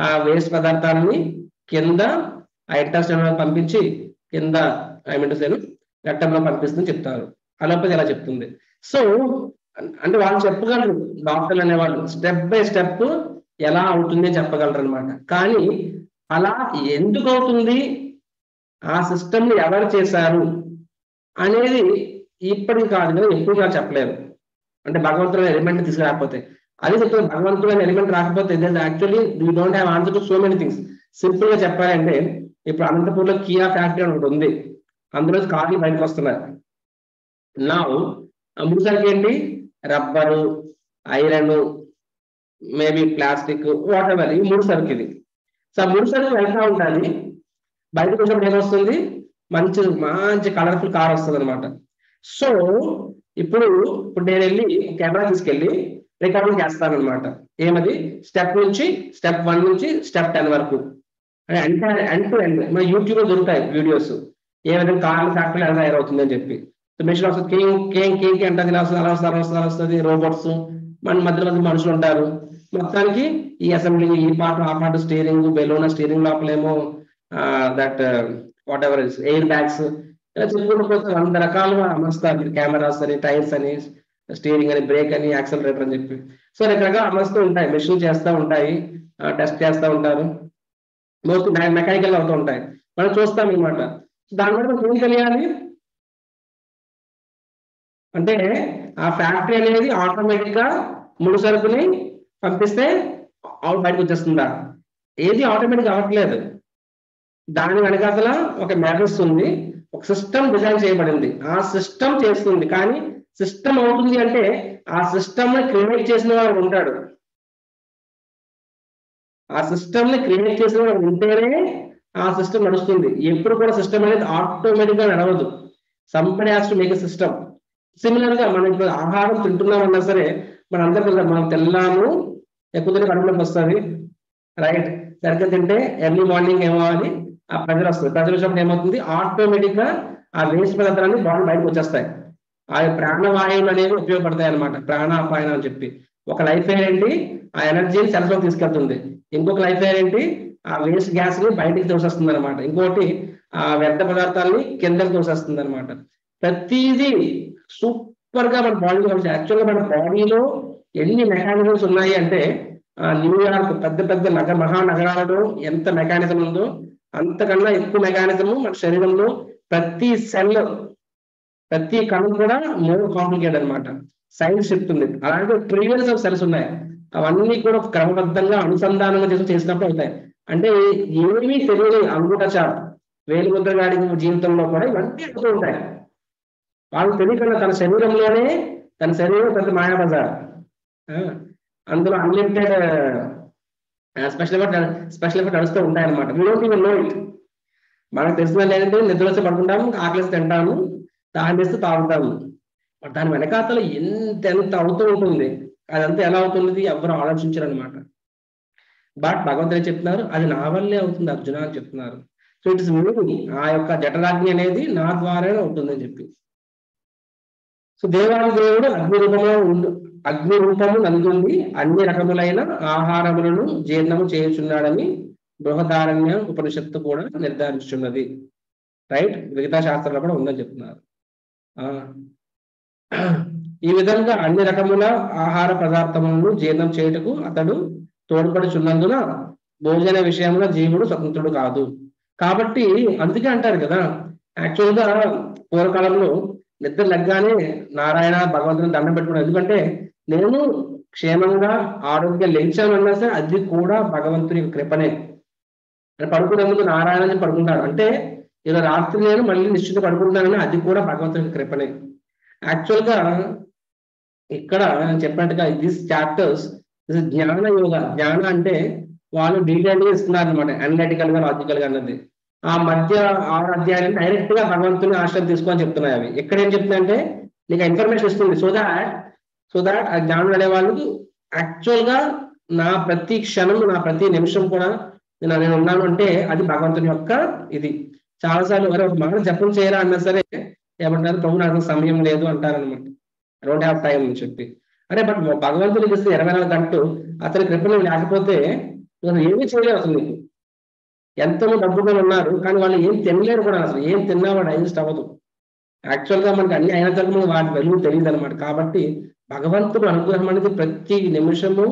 A: ఆ వేస్ట్ పదార్థాలని కింద ఇంటెస్టైన్ పంపించి కింద రక్తంలో పంపిస్తుంది చెప్తారు. అలోపతి ఎలా చెప్తుంది. సో అంటే వాళ్ళు చెప్పగలరు, డాక్టర్లు అనేవాళ్ళు స్టెప్ బై స్టెప్ ఎలా అవుతుంది చెప్పగలరు అనమాట. కానీ అలా ఎందుకు అవుతుంది, ఆ సిస్టమ్ ని ఎవరు చేశారు అనేది ఇప్పటికి కాదు కదా, ఎప్పుడు కాదు చెప్పలేరు. అంటే భగవంతుడు ఎలిమెంట్ తీసుకురాకపోతే అది చెప్తుంది. భగవంతుడు ఎలిమెంట్ రాకపోతే actually you don't have answer to so many things. Simple గా చెప్పాలంటే ఇప్పుడు అనంతపూర్లో కియా ఫ్యాక్టరీ అని ఒకటి ఉంది, అందులో కార్లు బయటకు వస్తున్నాయి. నా ముడిసరికి ఏంటి, rubber, iron, maybe plastic, what ever, ఈ ముడిసరికి ఇది. సో ముడిసరికి వెళ్తా ఉంటుంది, బయటకు వచ్చినప్పుడు ఏమొస్తుంది, మంచి కలర్ఫుల్ కార్ వస్తుంది అనమాట. సో ఇప్పుడు నేను వెళ్ళి కెమెరా తీసుకెళ్ళి రికార్డింగ్ చేస్తాను అనమాట. ఏమది, స్టెప్ 1 నుంచి స్టెప్ 10 వరకు ఎండ్ టు ఎండ్. మన యూట్యూబ్ లో దొరుకుతాయి వీడియోస్, ఏ విధంగా కార్ల ఫ్యాక్టరీ ఎలా తయారవుతుంది అని చెప్పి. మెషిన్ వస్తుంది, కేంకి అంటే అలా వస్తుంది, రోబోట్స్, మన మధ్య మనుషులు ఉంటారు. మొత్తానికి ఈ అసెంబ్లీ ఈ పార్ట్ ఆ పార్ట్ స్టీరింగ్ బెలూన్ స్టీరింగ్ లోపలేమో that whatever is air bags ఇలా చెప్పుకుంటూ పోతే 100 రకాలుగా అమరుస్తారు. కెమెరాస్ అని, టైర్స్ అని, స్టీరింగ్ అని, బ్రేక్ అని, యాక్సలరేటర్ అని చెప్పి. సో రకరకాల అమరుస్తూ ఉంటాయి, మెషిన్ చేస్తూ ఉంటాయి, టెస్ట్ చేస్తూ ఉంటారు, మోస్ట్ మెకానికల్ అవుతూ ఉంటాయి. మనం చూస్తాం అనమాట. దాని వల్ల మనకు ఏం తెలియాలి అంటే ఆ ఫ్యాక్టరీ అనేది ఆటోమేటిక్ గా ముడి సరుకుని పంపిస్తే బయటకు వచ్చేస్తుందా? ఏది ఆటోమేటిక్ అవ్వట్లేదు. దాని వెనకాతల ఒక మ్యాట్రిక్స్ ఉంది, ఒక సిస్టమ్ డిజైన్ చేయబడింది, ఆ సిస్టమ్ చేస్తుంది. కానీ సిస్టమ్ అవుతుంది అంటే ఆ సిస్టమ్ ని క్రియేట్ చేసిన వాడు ఉంటాడు. ఆ సిస్టమ్ ని క్రియేట్ చేసిన వాడు ఉంటేనే ఆ సిస్టమ్ నడుస్తుంది. ఎప్పుడు కూడా సిస్టమ్ అనేది ఆటోమేటిక్ గా నడవదు. Somebody has to make a system. Similar గా మనం ఇప్పుడు ఆహారం తింటున్నామన్నా సరే మనందరూ మనం తెల్లాము ఎక్కువ కడుపులోకి వస్తుంది, రైట్? సరిగ్గా తింటే ఎర్లీ మార్నింగ్ ఏమవ్వాలి, ఆ ప్రెజర్ వస్తుంది. ప్రెజర్ వచ్చినప్పుడు ఏమవుతుంది, ఆటోమేటిక్ గా ఆ వేస్ట్ పదార్థాన్ని బాడీ బయటకు వచ్చేస్తాయి. ఆ ప్రాణవాయువులు అనేవి ఉపయోగపడతాయి అనమాట, ప్రాణాపాయనం అని చెప్పి. ఒక లైఫ్ ఎయిర్ ఏంటి, ఆ ఎనర్జీని సెల్స్ లోకి తీసుకెళ్తుంది. ఇంకొక లైఫ్ ఎయిర్ ఏంటి, ఆ వేస్ట్ గ్యాస్ ని బయటికి తోసేస్తుంది అనమాట. ఇంకోటి ఆ వ్యర్థ పదార్థాలని కిందకి తోసేస్తుంది అనమాట. ప్రతిదీ సూపర్ గా మన బాడీలో యాక్చువల్గా మన బాడీలో ఎన్ని మెకానిజమ్స్ ఉన్నాయి అంటే న్యూయార్క్ పెద్ద పెద్ద మహానగరాలలో ఎంత మెకానిజం ఉందో అంతకన్నా ఎక్కువ మెకానిజం మన శరీరంలో ప్రతి సెల్, ప్రతి కణం కూడా మోర్ కాంప్లికేట్ అనమాట. సైన్స్ చెప్తుంది. అలాంటి ట్రిలియన్స్ ఆఫ్ సెల్స్ ఉన్నాయి. అవన్నీ కూడా క్రమబద్ధంగా అనుసంధానంగా చేసినప్పుడు అవుతాయి. అంటే ఏమీ తెలియని అంగుట చాప్ వేలుముద్రగాడి జీవితంలో కూడా ఇవన్నీ అవుతూ ఉంటాయి. వాళ్ళు తెలియకుండా తన శరీరం పెద్ద మాయాబజార్, అందులో అన్లిమిటెడ్ స్పెషల్ ఎఫెక్ట్ నడుస్తూ ఉంటాయన్నమాట. We don't even know it. మనకు తెలిసిన ఏంటంటే నిద్ర వచ్చి పడుకుంటాము, ఆకలిసి తింటాము, దాహం చేస్తూ తాగుతాము. దాని వెనకాతలు ఎంత అవుతూ ఉంటుంది, అదంతా ఎలా అవుతుంది ఎవరు ఆలోచించరు అనమాట. బట్ భగవంతుడు చెప్తున్నారు అది నా వల్లే అవుతుంది అర్జున అని చెప్తున్నారు. సో ఇట్ ఇస్ మీ, ఆ యొక్క జఠరాగ్ని అనేది నా ద్వారానే అవుతుందని చెప్పి. సో దేవుడు అగ్ని రూపము నందుండి అన్ని రకములైన ఆహారములను జీర్ణము చేయుచున్నాడని బృహదారణ్య ఉపనిషత్తు కూడా నిర్ధారించున్నది, రైట్? మిగతా శాస్త్రంలో కూడా ఉందని చెప్తున్నారు. ఈ విధంగా అన్ని రకముల ఆహార పదార్థములను జీర్ణం చేయుటకు అతడు తోడ్పడుచున్నందున భోజన విషయంలో జీవుడు స్వతంత్రుడు కాదు. కాబట్టి అందుకే అంటారు కదా, యాక్చువల్గా పూర్వకాలంలో నిద్ర లెగ్గానే నారాయణ భగవంతుని దండం పెట్టుకున్నాను. ఎందుకంటే నేను క్షేమంగా ఆరోగ్యం లేచానన్నా సరే అది కూడా భగవంతుని కృపనే. పడుకునే ముందు నారాయణ పడుకుంటాను అంటే ఇలా రాత్రి నేను మళ్ళీ నిశ్చిత పడుకుంటానని అది కూడా భగవంతుని కృపనే. యాక్చువల్గా ఇక్కడ చెప్పినట్టుగా దిస్ చాప్టర్స్ జ్ఞాన యోగ. జ్ఞాన అంటే వాళ్ళు డీటెయిల్ గా ఇస్తున్నారు అనమాట, అనలిటికల్ గా లాజికల్ గా అన్నది. ఆ మధ్య 6 అధ్యాయాలు డైరెక్ట్ గా భగవంతుని ఆశ్రయం తీసుకొని చెప్తున్నాయి. అవి ఎక్కడ ఏం చెప్తున్నాయంటే నీకు ఇన్ఫర్మేషన్ ఇస్తుంది. సో దాట్ ఆ జ్ఞానం అనే వాళ్ళకి యాక్చువల్ గా నా ప్రతి క్షణం నా ప్రతి నిమిషం కూడా నేను ఉన్నాను అంటే అది భగవంతుని యొక్క ఇది. చాలాసార్లు ఒక మాట జపం చేయరా అన్నా సరే ఏమంటారు, ప్రభు నాకు సమయం లేదు అంటారనమాట, డోంట్ హ్యావ్ టైం అని చెప్పి. అరే బట్ భగవంతునికి ఇస్తే 24 గంటలు అతని కృపణ లేకపోతే ఏమీ చేయలేరు. అసలు నీకు ఎంతమంది డబ్బుగా ఉన్నారు కానీ వాళ్ళు ఏం తినలేరు కూడా, అసలు ఏం తిన్నా వాడు డైజెస్ట్ అవ్వదు. యాక్చువల్ గా మనకి అన్ని అయిన తర్వాత వాటి వెలుగు తెలియదు అనమాట. కాబట్టి భగవంతుడు అనుగ్రహం అనేది ప్రతి నిమిషము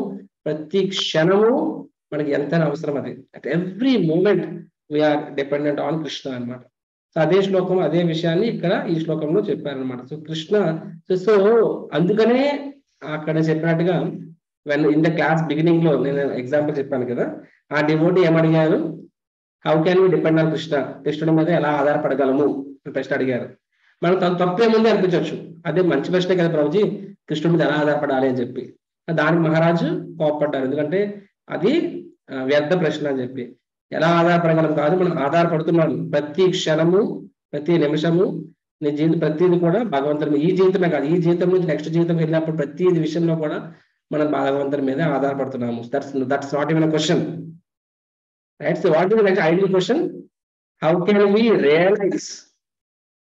A: ప్రతి క్షణము మనకి ఎంతైనా అవసరం. అది at every moment we're dependent on Krishna అనమాట. సో అదే శ్లోకం అదే విషయాన్ని ఇక్కడ ఈ శ్లోకంలో చెప్పారనమాట. సో కృష్ణ సో అందుకనే అక్కడ చెప్పినట్టుగా ఇన్ ద క్లాస్ బిగినింగ్ లో నేను ఎగ్జాంపుల్ చెప్పాను కదా, ఆ డివోటీ ఏమడిగారు, how can we depend on Krishna, కృష్ణుడి మీద ఎలా ఆధారపడగలము అని ప్రశ్న అడిగారు. మనం తను తప్పేముంది అనిపించవచ్చు, అదే మంచి ప్రశ్నే కదా ప్రభుజీ, కృష్ణుడి మీద ఎలా ఆధారపడాలి అని చెప్పి. దానికి మహారాజు కోపడ్డారు, ఎందుకంటే అది వ్యర్థ ప్రశ్న అని చెప్పి. ఎలా ఆధారపడగలం కాదు, మనం ఆధారపడుతున్నాం ప్రతి క్షణము ప్రతి నిమిషము. నీ జీవితం ప్రతిదీ కూడా భగవంతుని, ఈ జీవితమే కాదు ఈ జీవితం నుంచి నెక్స్ట్ జీవితం వెళ్ళినప్పుడు ప్రతి విషయంలో కూడా మనం భగవంతుని మీద ఆధారపడుతున్నాము. That's not even question, right? So what is the next ideal question, how can we realise,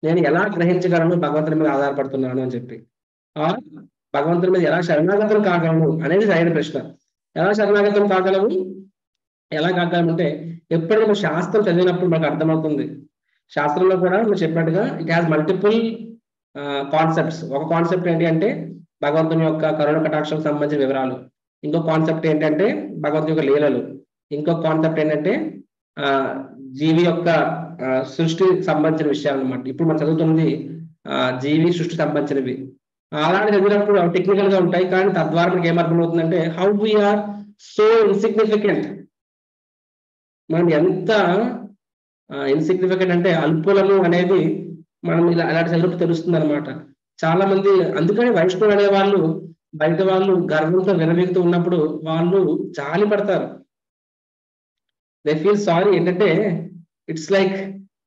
A: నేను ఎలా గ్రహించగలను భగవంతుని మీద ఆధారపడుతున్నాను అని చెప్పి, భగవంతుని మీద ఎలా శరణాగతం కాగలను అనేది సరైన ప్రశ్న. ఎలా శరణాగతం కాగలము? ఎలా కాగలమంటే ఎప్పుడైనా మనం శాస్త్రం చదివినప్పుడు మనకు అర్థమవుతుంది. శాస్త్రంలో కూడా మీరు చెప్పినట్టుగా ఇట్ హ్యాస్ మల్టిపుల్ కాన్సెప్ట్స్. ఒక కాన్సెప్ట్ ఏంటి అంటే భగవంతుని యొక్క కరుణ కటాక్షం సంబంధించిన వివరాలు. ఇంకో కాన్సెప్ట్ ఏంటంటే భగవంతుని యొక్క లీలలు. ఇంకొక కాన్సెప్ట్ ఏంటంటే ఆ జీవి యొక్క సృష్టి సంబంధించిన విషయాలు అన్నమాట. ఇప్పుడు మనం చదువుతున్నది జీవి సృష్టి సంబంధించినవి. అలాంటి చదివినప్పుడు టెక్నికల్ గా ఉంటాయి, కానీ తద్వారా మనకి ఏమర్థమవుతుందంటే హౌ వీఆర్ సో ఇన్సిగ్నిఫికెంట్. మనం ఎంత ఇన్సిగ్నిఫికెంట్ అంటే అల్పులము అనేది మనం ఇలా అలాంటి చదువు తెలుస్తుంది అనమాట. చాలా మంది అందుకని వైష్ణవులు అనే వాళ్ళు బయట వాళ్ళు గర్వంతో విరవీగుతూ ఉన్నప్పుడు వాళ్ళు జాలి పడతారు. They feel sorry. ఏంటంటే ఇట్స్ లైక్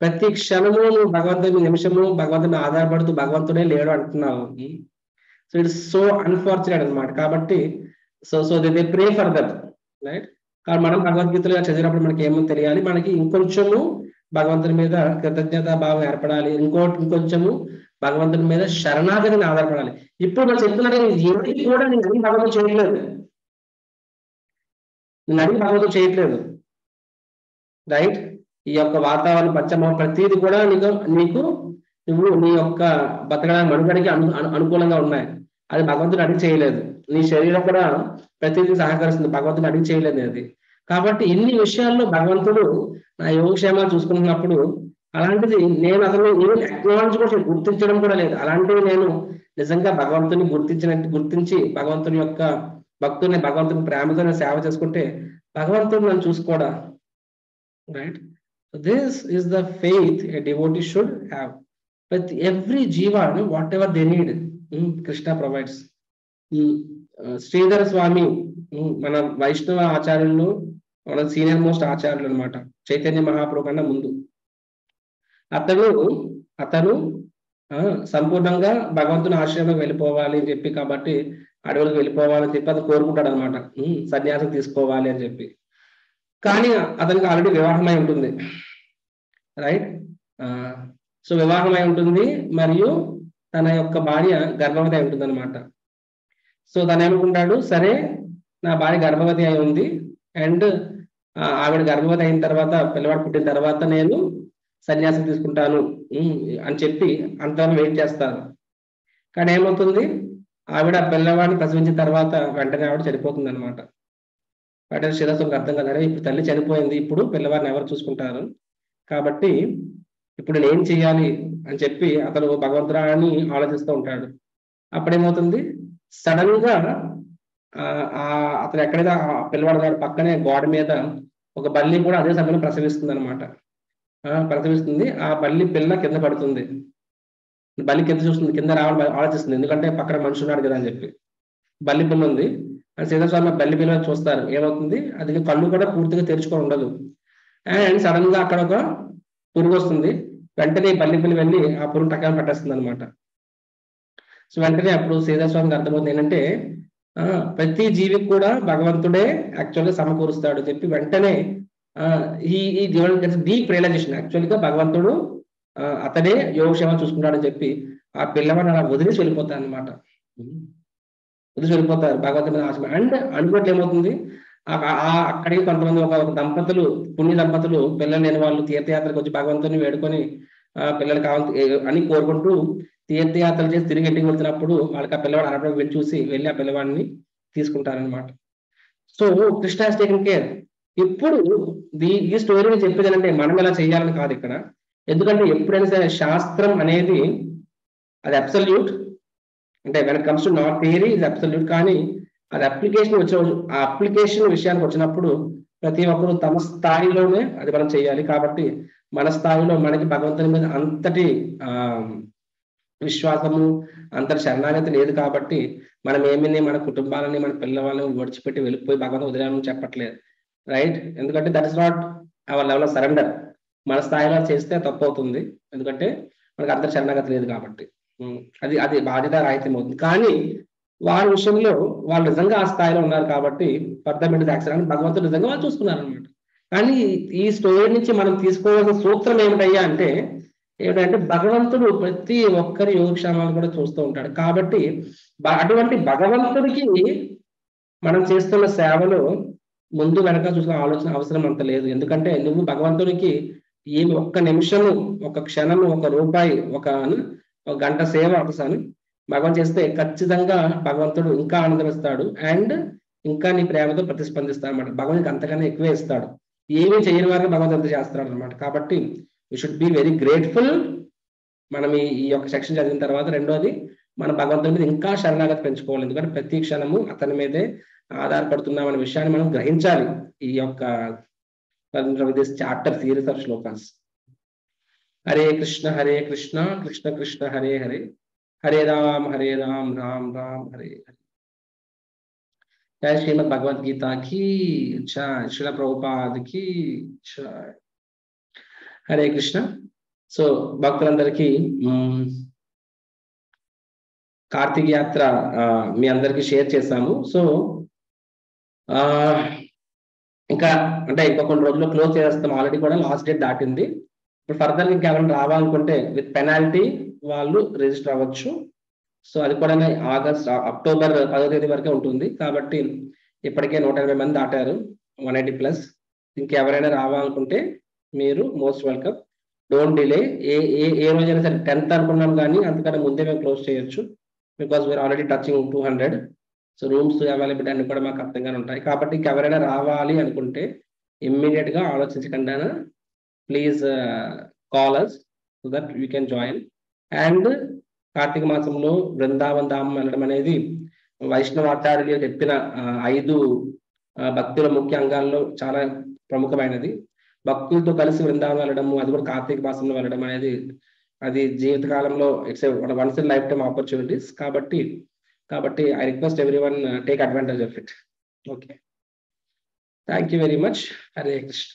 A: ప్రతి క్షణము నువ్వు భగవంతుని నిమిషము భగవంతుని ఆధారపడుతూ భగవంతుడే లేడు అంటున్నావు. సో ఇట్స్ సో అన్ఫార్చునేట్ అనమాట. కాబట్టి so they pray for that, right? కాబట్టి మనం భగవద్గీతలో చదివినప్పుడు మనకి ఏమో తెలియాలి, మనకి ఇంకొంచెము భగవంతుని మీద కృతజ్ఞత భావం ఏర్పడాలి, ఇంకొంచెము భగవంతుని మీద శరణాగతిని ఆధారపడాలి. ఇప్పుడు మనం చెప్తున్నట్టు ఏది కూడా నేను అడిగి భగవంతుడు చేయట్లేదు, నేను అడిగి భగవంతుడు చేయట్లేదు, రైట్? ఈ యొక్క వాతావరణం పంచమ ప్రతిది కూడా నీకు నువ్వు నీ యొక్క బతకడానికి మనుగడికి అనుకూలంగా ఉన్నాయి. అది భగవంతుడు అడిగి చేయలేదు. నీ శరీరం కూడా ప్రతిదీ సహకరిస్తుంది, భగవంతుడు అడిగి చేయలేదు అది. కాబట్టి ఇన్ని విషయాల్లో భగవంతుడు నా యోగక్షేమాలు చూసుకుంటున్నప్పుడు అలాంటిది నేను అసలు ఈవెన్ అక్నాలెడ్జ్ కూడా గుర్తించడం కూడా లేదు. అలాంటివి నేను నిజంగా భగవంతుని గుర్తించి భగవంతుని యొక్క భక్తుని భగవంతుని ప్రేమతో సేవ చేసుకుంటే భగవంతుడు నన్ను చూసుకోడా, right? This is the faith a devotee should have. But every jiva, whatever they need, Krishna provides. Shridhara Swami మన వైష్ణవ ఆచార్యులు, మన సీనియర్ మోస్ట్ ఆచార్యులు అనమాట, చైతన్య మహాప్రభు కన్నా ముందు. అతను సంపూర్ణంగా భగవంతుని ఆశ్రమం వెళ్ళిపోవాలి అని చెప్పి, కాబట్టి అడవులకు వెళ్ళిపోవాలని చెప్పి అతను కోరుకుంటాడు అనమాట, సన్యాసం తీసుకోవాలి అని చెప్పి. కానీ అతనికి ఆల్రెడీ వివాహమై ఉంటుంది, రైట్? సో వివాహమై ఉంటుంది మరియు తన యొక్క భార్య గర్భవతి అయి ఉంటుంది అనమాట. సో తను ఏమనుకుంటాడు, సరే నా భార్య గర్భవతి అయి ఉంది అండ్ ఆవిడ గర్భవతి అయిన తర్వాత పిల్లవాడు పుట్టిన తర్వాత నేను సన్యాసం తీసుకుంటాను అని చెప్పి అంతవరకు వెయిట్ చేస్తాను. కానీ ఏమవుతుంది, ఆవిడ పిల్లవాడిని ప్రసవించిన తర్వాత వెంటనే ఆవిడ చనిపోతుంది అనమాట. వెంటనే శ్రీధర్కి అర్థం కదా, ఇప్పుడు తల్లి చనిపోయింది, ఇప్పుడు పిల్లవాడిని ఎవరు చూసుకుంటారు, కాబట్టి ఇప్పుడు నేను ఏం చెయ్యాలి అని చెప్పి అతను భగవంతురాని ఆలోచిస్తూ ఉంటాడు. అప్పుడేమవుతుంది, సడన్ గా అతను ఎక్కడైతే పిల్లవాడు గారు పక్కనే గోడ మీద ఒక బల్లి కూడా అదే సమయంలో ప్రసవిస్తుంది అనమాట. ప్రసవిస్తుంది, ఆ బల్లి పిల్ల కింద పడుతుంది. బల్లి కింద చూస్తుంది, కింద రావడం ఆలోచిస్తుంది, ఎందుకంటే పక్కన మనిషి ఉన్నాడు కదా అని చెప్పి. బల్లి పిల్ల ఉంది అని శ్రీధరస్వామి బల్లి పిల్ల చూస్తారు. ఏమవుతుంది, అది కళ్ళు కూడా పూర్తిగా తెరుచుకొని ఉండదు. అండ్ సడన్ గా అక్కడ ఒక పురుగు వస్తుంది. వెంటనే బల్లి పిల్లి వెళ్ళి ఆ పురుగు టకాన్ని పట్టేస్తుంది అనమాట. సో వెంటనే అప్పుడు శ్రీధరస్వామికి అర్థమవుతుంది ఏంటంటే ప్రతి జీవికి కూడా భగవంతుడే యాక్చువల్గా సమకూరుస్తాడు చెప్పి వెంటనే ఈ డీప్ రియలైజేషన్, యాక్చువల్గా భగవంతుడు అతడే యోగక్షేమం చూసుకుంటాడని చెప్పి ఆ పిల్లవాడిని అలా వదిలేసి వెళ్ళిపోతారు అనమాట. వదిలేసి వెళ్ళిపోతారు భగవంతుడి మీద ఆశ. అండ్ అనుకోవట్లు ఏమవుతుంది, అక్కడికి కొంతమంది ఒక దంపతులు, పుణ్య దంపతులు, పిల్లలు లేని వాళ్ళు తీర్థయాత్రకు వచ్చి భగవంతుని వేడుకొని పిల్లలు కావాలి అని కోరుకుంటూ తీర్థయాత్రలు చేసి తిరిగి ఇంటికి వెళ్తున్నప్పుడు వాళ్ళకి ఆ పిల్లవాడు అరవడం వెళ్ళి చూసి వెళ్ళి ఆ పిల్లవాడిని తీసుకుంటారనమాట. So Krishna has taken care. ఇప్పుడు ఈ స్టోరీని చెప్పేది అంటే మనం ఎలా చేయాలని కాదు ఇక్కడ, ఎందుకంటే ఎప్పుడైనా సరే శాస్త్రం అనేది అది అబ్సల్యూట్, అంటే when it comes to not theory is absolute, కానీ అది అప్లికేషన్ విషయానికి వచ్చినప్పుడు ప్రతి ఒక్కరు తమ స్థాయిలోనే అది మనం చేయాలి. కాబట్టి మన స్థాయిలో మనకి భగవంతుని మీద అంతటి విశ్వాసము, అంతటి శరణాగతి లేదు. కాబట్టి మనం ఏమీ మన కుటుంబాలని మన పిల్లవాళ్ళని విడిచిపెట్టి వెళ్ళిపోయి భగవంతుని వదిలేమని చెప్పట్లేదు, రైట్? ఎందుకంటే that is not our level of surrender. మన స్థాయిలో చేస్తే తప్పు అవుతుంది, ఎందుకంటే మనకు అంతటి శరణాగతి లేదు కాబట్టి. అది బాధ్యత రాహిత్యం అవుతుంది. కానీ వారి విషయంలో వాళ్ళు నిజంగా ఆ స్థాయిలో ఉన్నారు కాబట్టి పర్దమెంట్ యాక్సిడెంట్ భగవంతుడు నిజంగా వాళ్ళు చూసుకున్నారు అనమాట. కానీ ఈ స్టోరీ నుంచి మనం తీసుకోవాల్సిన సూత్రం ఏమిటయ్యా అంటే ఏమిటంటే భగవంతుడు ప్రతి ఒక్కరి యోగక్షేమాలు కూడా చూస్తూ ఉంటాడు. కాబట్టి అటువంటి భగవంతుడికి మనం చేస్తున్న సేవలో ముందు వెనక చూసిన ఆలోచన అవసరం అంత లేదు. ఎందుకంటే నువ్వు భగవంతునికి ఏమి ఒక్క నిమిషము, ఒక క్షణము, ఒక రూపాయి, ఒక గంట సేవ ఒకసారి భగవంతు చేస్తే ఖచ్చితంగా భగవంతుడు ఇంకా ఆనందమిస్తాడు అండ్ ఇంకా నీ ప్రేమతో ప్రతిస్పందిస్తాడు అనమాట. భగవంతుడికి అంతకన్నా ఎక్కువే ఇస్తాడు. ఏమీ చేయని వారికి భగవంతుడు అంత చేస్తాడు అనమాట. కాబట్టి you should be very grateful. మనం ఈ యొక్క సెక్షన్ చదివిన తర్వాత రెండోది మన భగవంతుడి మీద ఇంకా శరణాగతి పెంచుకోవాలి. ఎందుకంటే ప్రతి క్షణము అతని మీదే ఆధారపడుతున్నాం అనే విషయాన్ని మనం గ్రహించాలి. ఈ యొక్క chapter series of shlokas. Hare Krishna Krishna Krishna Hare Hare, Hare Ram Ram Ram Hare Hare. జై శ్రీమద్ భగవద్గీత కి జై, శ్రీల ప్రభుపాద్ కి జై. హరే కృష్ణ. సో భక్తులందరికీ కార్తీక యాత్ర మీ అందరికీ షేర్ చేశాము. సో ఇంకా అంటే ఇంకో కొన్ని రోజుల్లో క్లోజ్ చేస్తాం. ఆల్రెడీ కూడా లాస్ట్ డేట్ దాటింది. ఇప్పుడు ఫర్దర్ ఇంకా ఎవరైనా రావాలనుకుంటే విత్ పెనాల్టీ వాళ్ళు రిజిస్టర్ అవ్వచ్చు. సో అది కూడా అక్టోబర్ 10వ తేదీ వరకే ఉంటుంది. కాబట్టి ఇప్పటికే 180 మంది దాటారు, 180+. ఇంకెవరైనా రావాలనుకుంటే మీరు మోస్ట్ వెల్కమ్. Don't delay. ఏ రోజైనా సరే 10th అనుకున్నాం, కానీ అంతకన్నా ముందే మేము క్లోజ్ చేయొచ్చు. Because we're already touching 200. So rooms availability అన్ని కూడా మాకు అర్థంగానే ఉంటాయి. కాబట్టి ఇంకెవరైనా రావాలి అనుకుంటే ఇమ్మీడియట్ గా ఆలోచించకుండా please call us so that you can join. And Karthika మాసంలో బృందావన్ ధామం వెళ్ళడం అనేది వైష్ణవాచార్యులు చెప్పిన 5 భక్తుల ముఖ్య అంగాల్లో చాలా ప్రముఖమైనది. భక్తులతో కలిసి బృందావనం వెళ్ళడము, అది కూడా కార్తీక మాసంలో వెళ్ళడం అనేది అది జీవితకాలంలో it's once in life time opportunities. కాబట్టి I request everyone take advantage of it. Okay, thank you very much. Hare Krishna.